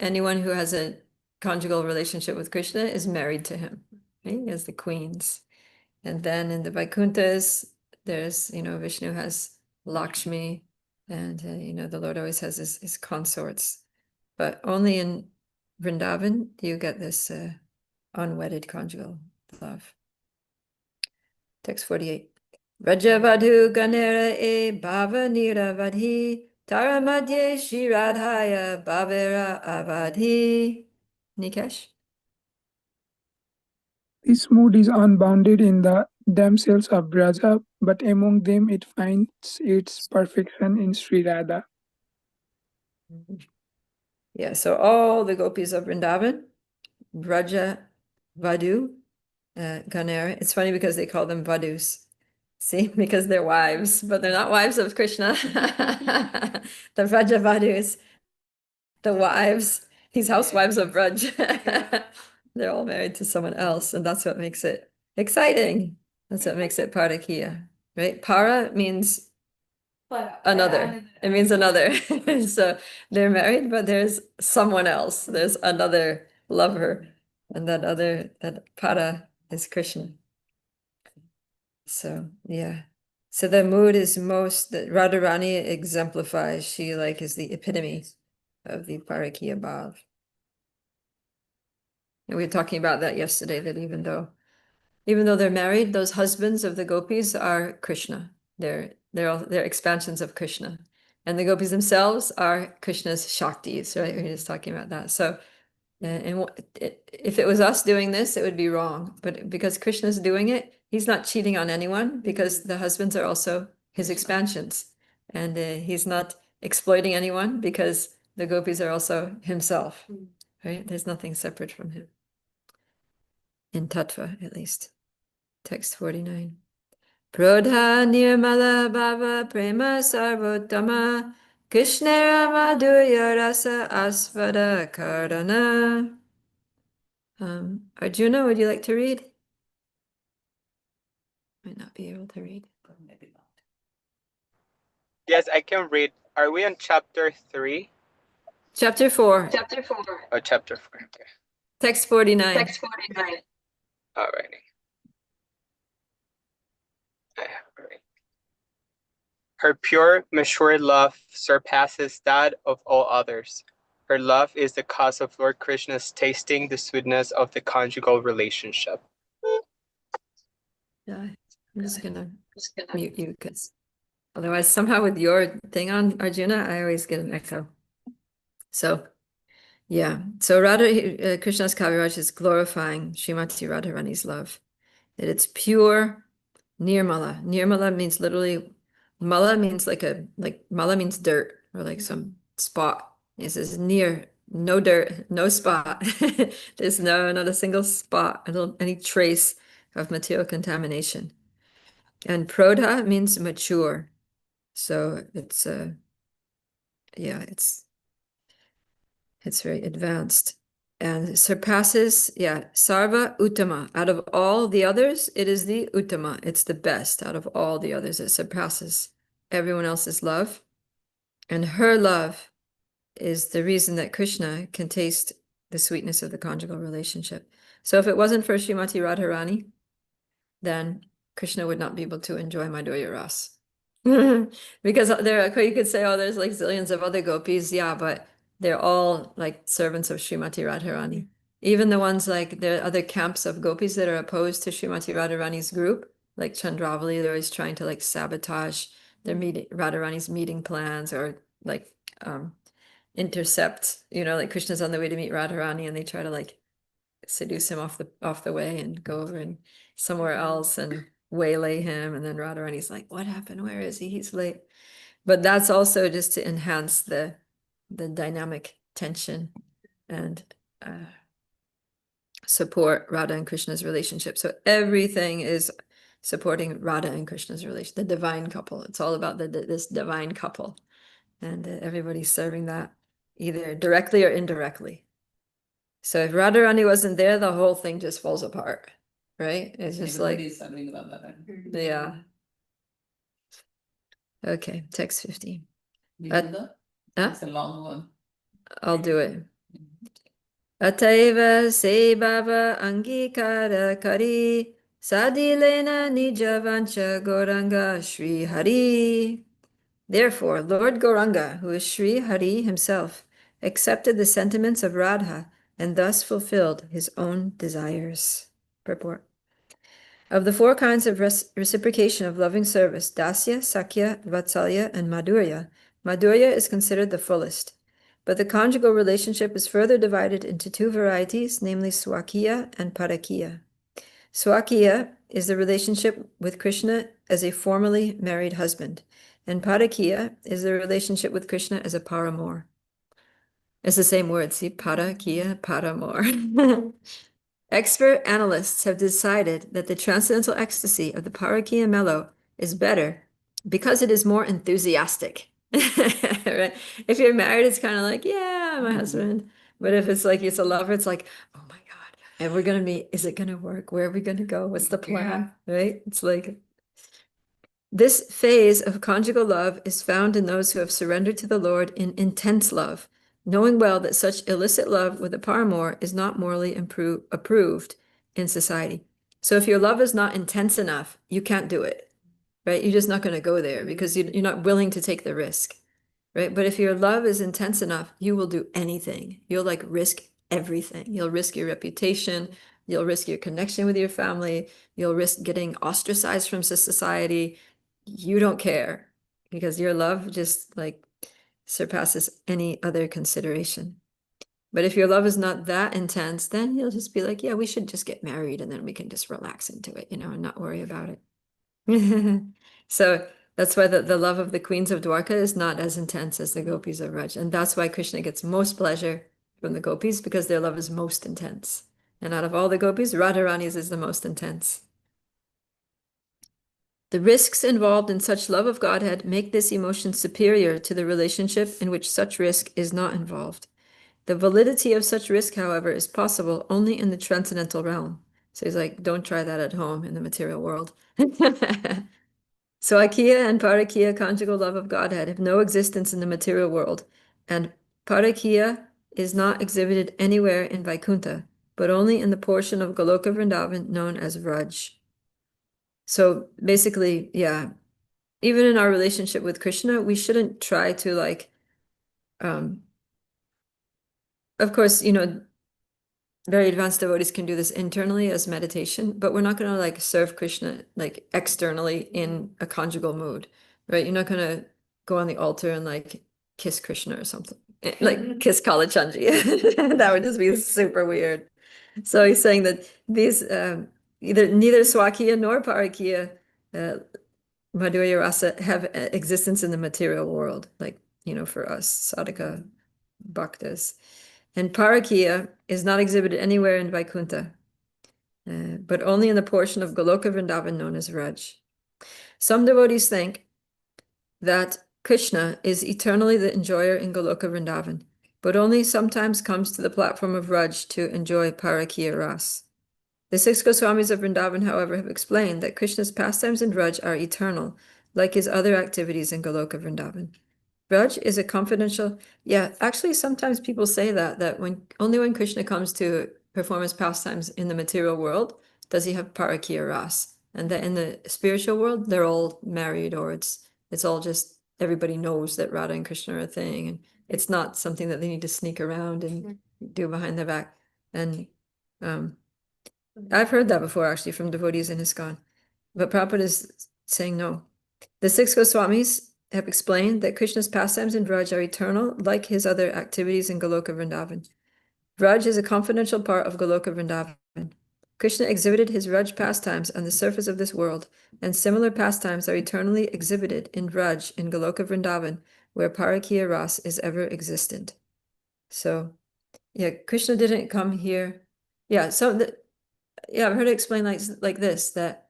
anyone who has a conjugal relationship with Krishna is married to him, right? As the queens. And then in the Vaikunthas, there's, Vishnu has Lakshmi, and, the Lord always has his consorts. But only in Vrindavan do you get this unwedded conjugal love. Text 48. Rajavadhu ganera e bhava niravadhi taramadye shiradhaya bhavera avadhi. Nikesh? This mood is unbounded in the themselves of Braja, but among them it finds its perfection in Sri Radha. Yeah, so all the gopis of Vrindavan, Braja, Vadhu, Ganera. It's funny because they call them Vadhus. See, because they're wives, but they're not wives of Krishna. The Vraja Vadhus, the wives, these housewives of Vraj. They're all married to someone else, and that's what makes it exciting. That's what makes it Parakiya, right? Para means another. It means another. So they're married, but there's someone else. There's another lover, and that para is Krishna. So yeah. So the mood is most that Radharani exemplifies. She like is the epitome of the Parakiya Bhav. And we were talking about that yesterday, that even though they're married, those husbands of the gopis are Krishna. They're expansions of Krishna. And the gopis themselves are Krishna's Shaktis, right? We were just talking about that. So if it was us doing this, it would be wrong. But because Krishna's doing it, he's not cheating on anyone, because the husbands are also his expansions. And he's not exploiting anyone, because the gopis are also himself, right? There's nothing separate from him. In Tattva, at least. Text 49. Prodha nirmala bhava prema sarvotama Krishnera madhurya rasa asvada karana. Arjuna, would you like to read? Might not be able to read. Maybe not. Yes, I can read. Are we on chapter 3? Chapter 4. Oh, chapter 4. Okay. Text 49. Alrighty. I have it right. Her pure, mature love surpasses that of all others. Her love is the cause of Lord Krishna's tasting the sweetness of the conjugal relationship. Yeah, I'm just gonna mute you, because otherwise somehow with your thing on, Arjuna, I always get an echo. So yeah, so Radha, Krishna's Kaviraj is glorifying Srimati Radharani's love. That it's pure, nirmala. Nirmala means literally, mala means mala means dirt, or like some spot. It says near, no dirt, no spot. There's not a single spot, any trace of material contamination. And prodha means mature. So it's it's very advanced. And surpasses, sarva uttama. Out of all the others, it is the uttama. It's the best out of all the others. It surpasses everyone else's love. And her love is the reason that Krishna can taste the sweetness of the conjugal relationship. So if it wasn't for Srimati Radharani, then Krishna would not be able to enjoy Madhurya Ras. Because you could say, oh, there's like zillions of other gopis. Yeah, but they're all like servants of Srimati Radharani. Even the ones like there are other camps of gopis that are opposed to Srimati Radharani's group, like Chandravali, they're always trying to like sabotage their Radharani's meeting plans, or like intercept, like Krishna's on the way to meet Radharani and they try to like seduce him off the way and go over and somewhere else and waylay him, and then Radharani's like, what happened? Where is he? He's late. But that's also just to enhance the dynamic tension and support Radha and Krishna's relationship. So everything is supporting Radha and Krishna's relation, the divine couple. It's all about this divine couple, and everybody's serving that either directly or indirectly. So if Radharani wasn't there, the whole thing just falls apart, right? It's just Everybody is serving Radharani. yeah. Okay, text 15. Do you do that? Huh? It's a long one. I'll do it. Ataiva se baba angikara kari sadilena nijavancha goranga Sri Hari. Therefore, Lord Gauranga, who is Sri Hari himself, accepted the sentiments of Radha and thus fulfilled his own desires. Purport. Of the 4 kinds of reciprocation of loving service, Dasya, Sakya, Vatsalya, and Madhurya, Madhurya is considered the fullest. But the conjugal relationship is further divided into 2 varieties, namely Swakiya and Parakiya. Swakiya is the relationship with Krishna as a formally married husband, and Parakiya is the relationship with Krishna as a paramour. It's the same word, see, Parakiya, paramour. Expert analysts have decided that the transcendental ecstasy of the Parakiya mellow is better because it is more enthusiastic. Right? If you're married, it's kind of like, yeah, my husband. But if it's like it's a lover, it's like, oh my God, and we're gonna meet. Is it gonna work? Where are we gonna go? What's the plan? Right? It's like, This phase of conjugal love is found in those who have surrendered to the Lord in intense love, knowing well that such illicit love with a paramour is not morally approved in society. So if your love is not intense enough, you can't do it, right? You're just not going to go there because you're not willing to take the risk, right? But if your love is intense enough, you will do anything. You'll like risk everything. You'll risk your reputation. You'll risk your connection with your family. You'll risk getting ostracized from society. You don't care because your love just like surpasses any other consideration. But if your love is not that intense, then you'll just be like, yeah, we should just get married and then we can just relax into it, and not worry about it. So that's why the love of the queens of Dwarka is not as intense as the gopis of Raj. And that's why Krishna gets most pleasure from the gopis, because their love is most intense. And out of all the gopis, Radharani's is the most intense. The risks involved in such love of Godhead make this emotion superior to the relationship in which such risk is not involved. The validity of such risk, however, is possible only in the transcendental realm. So he's like, don't try that at home in the material world. So Akiya and Parakiya conjugal love of Godhead have no existence in the material world, and Parakiya is not exhibited anywhere in Vaikuntha, but only in the portion of Goloka Vrindavan known as Vraj. So basically, yeah, even in our relationship with Krishna, we shouldn't try to of course, very advanced devotees can do this internally as meditation, but we're not going to like serve Krishna like externally in a conjugal mood, right? You're not going to go on the altar and like kiss Krishna or something, like kiss Kalachandji. That would just be super weird. So he's saying that these neither Swakiya nor Parakiya Madhurya Rasa have existence in the material world, like for us sadhaka bhaktas. And Parakiya is not exhibited anywhere in Vaikuntha, but only in the portion of Goloka Vrindavan known as Vraj. Some devotees think that Krishna is eternally the enjoyer in Goloka Vrindavan, but only sometimes comes to the platform of Vraj to enjoy Parakiya Ras. The six Goswamis of Vrindavan, however, have explained that Krishna's pastimes in Vraj are eternal, like his other activities in Goloka Vrindavan. Vraj is a confidential. Yeah, actually, sometimes people say that only when Krishna comes to perform his pastimes in the material world does he have Parakiya Ras, and that in the spiritual world they're all married, or it's all just everybody knows that Radha and Krishna are a thing, and it's not something that they need to sneak around and do behind their back. And I've heard that before actually from devotees in ISKCON, but Prabhupada is saying no. The six Goswamis have explained that Krishna's pastimes in Vraj are eternal, like his other activities in Goloka Vrindavan. Vraj is a confidential part of Goloka Vrindavan. Krishna exhibited his Vraj pastimes on the surface of this world, and similar pastimes are eternally exhibited in Vraj in Goloka Vrindavan, where Parakiya Ras is ever existent. So, yeah, Krishna didn't come here. Yeah, I've heard it explained like this, that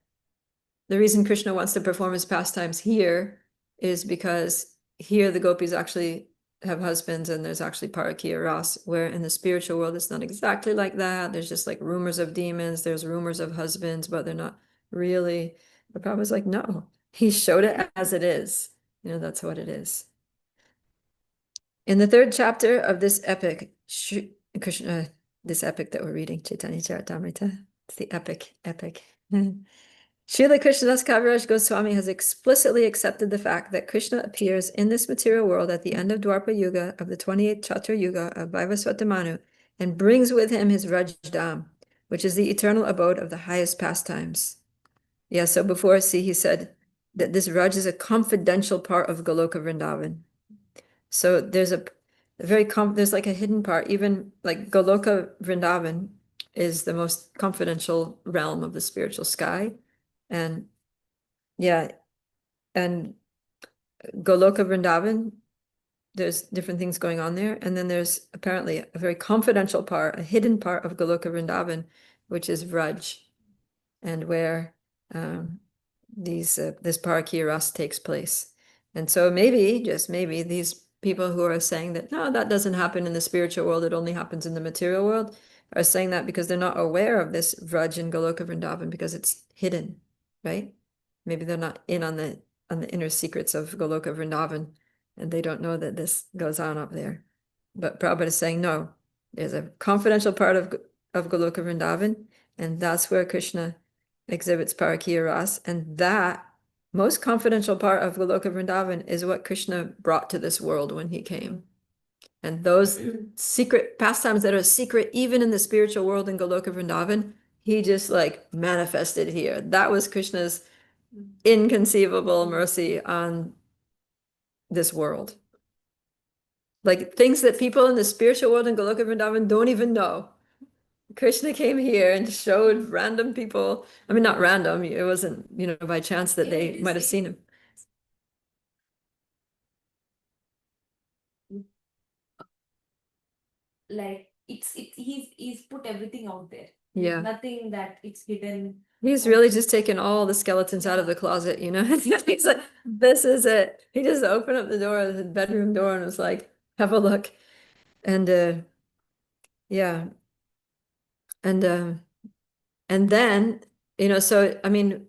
the reason Krishna wants to perform his pastimes here is because here the gopis actually have husbands and there's actually Parakiya Ras, where in the spiritual world it's not exactly like that. There's just like rumors of demons, there's rumors of husbands, but they're not really. The Prabhupada's like, no, he showed it as it is. That's what it is. In the third chapter of this epic, Krishna, this epic that we're reading, Caitanya Caritamrita, it's the epic. Srila Krishnadas Kaviraj Goswami has explicitly accepted the fact that Krishna appears in this material world at the end of Dwapara Yuga of the 28th Chatra Yuga of Vaivasvata Manu and brings with him his Rajdam, which is the eternal abode of the highest pastimes. Yeah, so before, he said that this Raj is a confidential part of Goloka Vrindavan. So there's there's like a hidden part, even like Goloka Vrindavan is the most confidential realm of the spiritual sky. And yeah, and Goloka Vrindavan, there's different things going on there. And then there's apparently a very confidential part, a hidden part of Goloka Vrindavan, which is Vraj, and where this Parakiya Ras takes place. And so maybe, just maybe, these people who are saying that, no, that doesn't happen in the spiritual world, it only happens in the material world, are saying that because they're not aware of this Vraj in Goloka Vrindavan because it's hidden, right? Maybe they're not in on the on the inner secrets of Goloka Vrindavan, and they don't know that this goes on up there. But Prabhupada is saying, no, there's a confidential part of Goloka Vrindavan, and that's where Krishna exhibits Parakiya Ras, and that most confidential part of Goloka Vrindavan is what Krishna brought to this world when he came. And those secret pastimes that are secret even in the spiritual world in Goloka Vrindavan, he just like manifested here. That was Krishna's inconceivable mercy on this world. Like things that people in the spiritual world in Goloka Vrindavan don't even know. Krishna came here and showed random people. I mean, not random. It wasn't, you know, by chance that they might have seen him. Like he's put everything out there. Yeah. Nothing that it's hidden. He's really just taken all the skeletons out of the closet, you know? He's like, this is it. He just opened up the door, the bedroom door, and was like, have a look. And yeah. And then, you know, so I mean,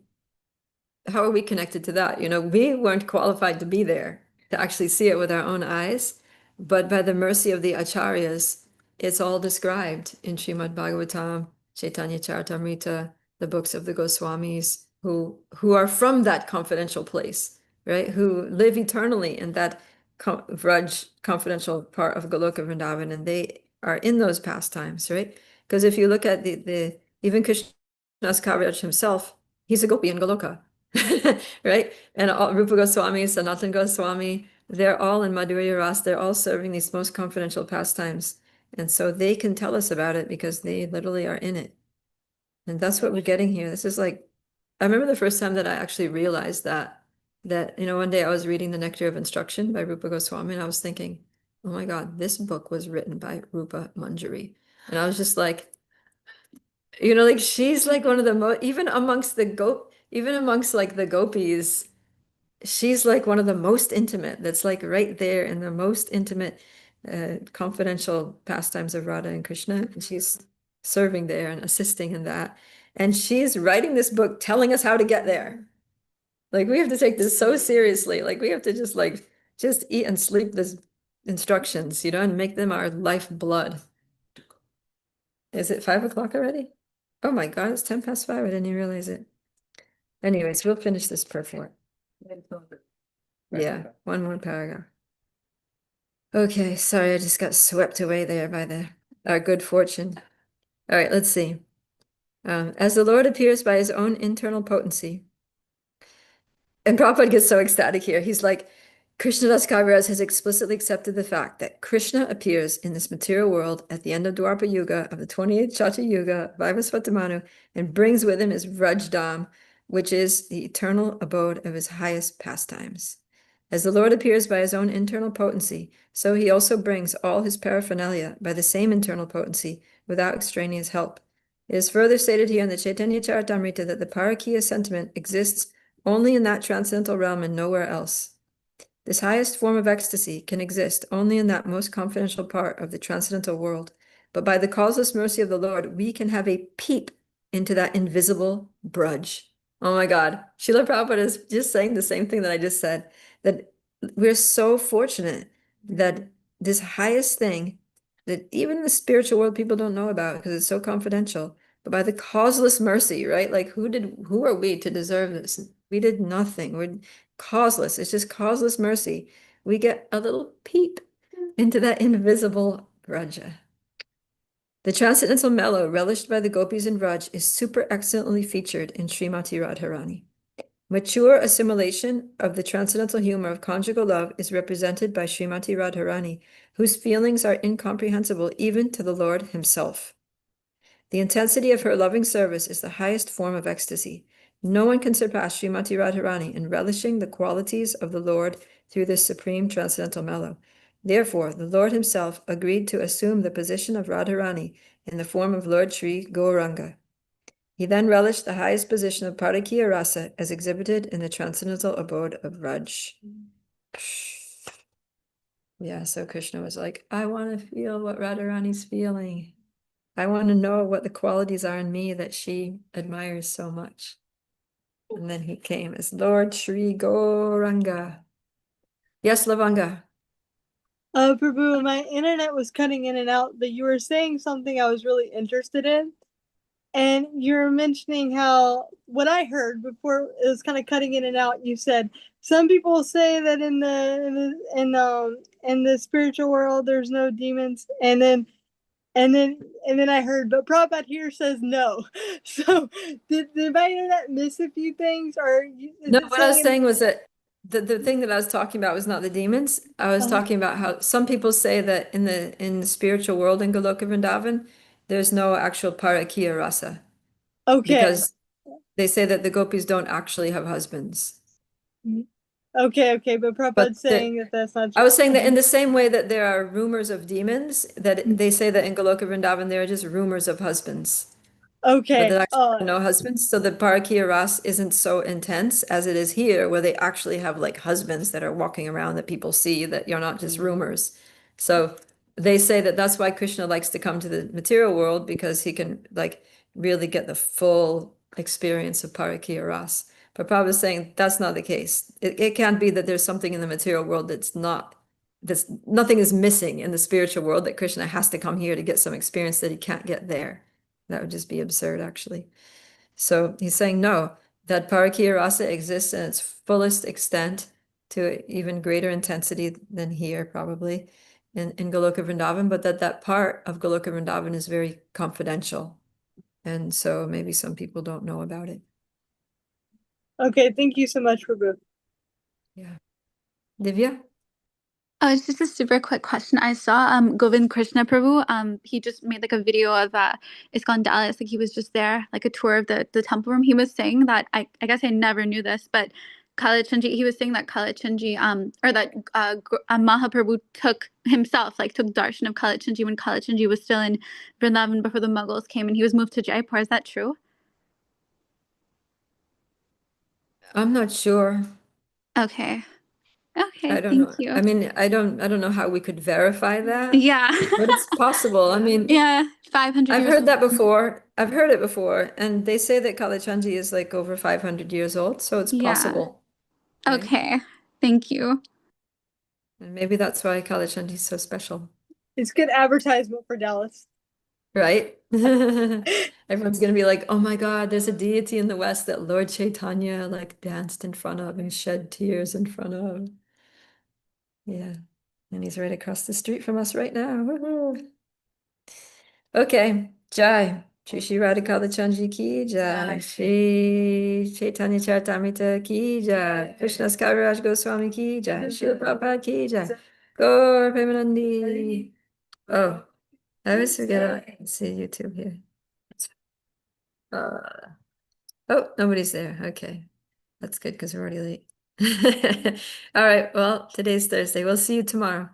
how are we connected to that? You know, we weren't qualified to be there to actually see it with our own eyes, but by the mercy of the acharyas, it's all described in Srimad Bhagavatam, Caitanya Charitamrita, the books of the Goswamis, who are from that confidential place, right? Who live eternally in that Vraj confidential part of Goloka Vrindavan, and they are in those pastimes, right? Because if you look at the even Krishna's Kaviraj himself, he's a gopi in Goloka. Right? And all, Rupa Goswami, Sanatan Goswami, they're all in Madhurya Ras, they're all serving these most confidential pastimes. And so they can tell us about it because they literally are in it. And that's what we're getting here. This is like, I remember the first time that I actually realized that, you know, one day I was reading the Nectar of Instruction by Rupa Goswami, and I was thinking, oh my God, this book was written by Rupa Manjari. And I was just like, you know, like she's like one of the most, even amongst like the gopis, she's like one of the most intimate, that's like right there in the most intimate confidential pastimes of Radha and Krishna, and she's serving there and assisting in that, and she's writing this book telling us how to get there. Like we have to take this so seriously, like we have to just eat and sleep this instructions, you know, and make them our lifeblood. Is it 5 o'clock already? Oh my God, it's 5:10. I didn't even realize it. Anyways, we'll finish this purport. Yeah, one more paragraph. Okay, sorry, I just got swept away there by our good fortune. All right, let's see. As the Lord appears by his own internal potency, and Prabhupada gets so ecstatic here. He's like, Krishnadas Kaviraj has explicitly accepted the fact that Krishna appears in this material world at the end of Dwapara Yuga of the 28th Chatu Yuga, Vaivasvatamanu, and brings with him his Vrajdam, which is the eternal abode of his highest pastimes. As the Lord appears by his own internal potency, so he also brings all his paraphernalia by the same internal potency without extraneous help. It is further stated here in the Caitanya Charitamrita that the Parakiya sentiment exists only in that transcendental realm and nowhere else. This highest form of ecstasy can exist only in that most confidential part of the transcendental world, but by the causeless mercy of the Lord, we can have a peep into that invisible brudge. Oh my God, Srila Prabhupada is just saying the same thing that I just said, that we're so fortunate that this highest thing that even in the spiritual world people don't know about because it's so confidential, but by the causeless mercy, right? Like who are we to deserve this? We did nothing. We're causeless. It's just causeless mercy. We get a little peep into that invisible Vraja. The transcendental mellow relished by the gopis in Vraj is super excellently featured in Srimati Radharani. Mature assimilation of the transcendental humor of conjugal love is represented by Srimati Radharani, whose feelings are incomprehensible even to the Lord himself. The intensity of her loving service is the highest form of ecstasy. No one can surpass Srimati Radharani in relishing the qualities of the Lord through this supreme transcendental mellow. Therefore, the Lord himself agreed to assume the position of Radharani in the form of Lord Sri Gauranga. He then relished the highest position of Parakiya Rasa as exhibited in the transcendental abode of Raj. Yeah, so Krishna was like, I want to feel what Radharani's feeling. I want to know what the qualities are in me that she admires so much. And then he came as Lord Sri Gauranga. Yes, Lavanga. Prabhu, my internet was cutting in and out, but you were saying something I was really interested in. And you were mentioning how what I heard before it was kind of cutting in and out. You said some people say that in the spiritual world there's no demons, and then I heard, but Prabhupada here says no. So did my internet miss a few things, or is No, it what I was saying? saying was that the thing that I was talking about was not the demons. I was talking about how some people say that in the spiritual world in Goloka Vrindavan, there's no actual parakiya rasa Okay. because they say that the gopis don't actually have husbands. Okay, but Prabhupada's saying that that's not true. I was saying that in the same way that there are rumors of demons, that they say that in Goloka Vrindavan there are just rumors of husbands. But Okay. there actually are no husbands, so the Parakiya Ras isn't so intense as it is here, where they actually have like husbands that are walking around that people see, that you're not just rumors. So they say that that's why Krishna likes to come to the material world, because he can like really get the full experience of Parakiya Ras. But Prabhupada is saying that's not the case. It can't be that there's something in the material world that's nothing is missing in the spiritual world, that Krishna has to come here to get some experience that he can't get there. That would just be absurd, actually. So he's saying no, that Parakiya Rasa exists in its fullest extent to even greater intensity than here, probably, in Goloka Vrindavan, but that part of Goloka Vrindavan is very confidential. And so maybe some people don't know about it. Okay, thank you so much, Prabhu. Yeah. Divya? Oh, it's just a super quick question. I saw Govind Krishna Prabhu. He just made like a video of ISKCON Dallas. Like he was just there, like a tour of the temple room. He was saying that I guess I never knew this, but Kalachandji, he was saying that Kalachandji or that Mahaprabhu took himself, like took darshan of Kalachandji when Kalachandji was still in Vrindavan before the Mughals came, and he was moved to Jaipur. Is that true? I'm not sure. Okay. Okay, I don't thank know. you. I mean, I don't know how we could verify that, Yeah. but it's possible. I mean, Yeah, 500 I've years heard old. that before. I've heard it before, and they say that Kalichanji is like over 500 years old, so it's Yeah. possible. Right? Okay, thank you. And maybe that's why Kalichanji is so special, It's good advertisement for Dallas. right? Everyone's gonna be like, "Oh my God, there's a deity in the West that Lord Chaitanya like danced in front of and shed tears in front of." Yeah, and he's right across the street from us right now. Woohoo. Okay, Jai. Shri Radhika Chanji ki jai. Shri Chaitanya Charitamrita ki jai. Krishna's Kaviraj Goswami ki jai. Srila Prabhupada ki jai. Gaur Premanandi. Oh, I always forget I can see YouTube here. Oh, nobody's there. Okay. That's good because we're already late. All right. Well, today's Thursday. We'll see you tomorrow.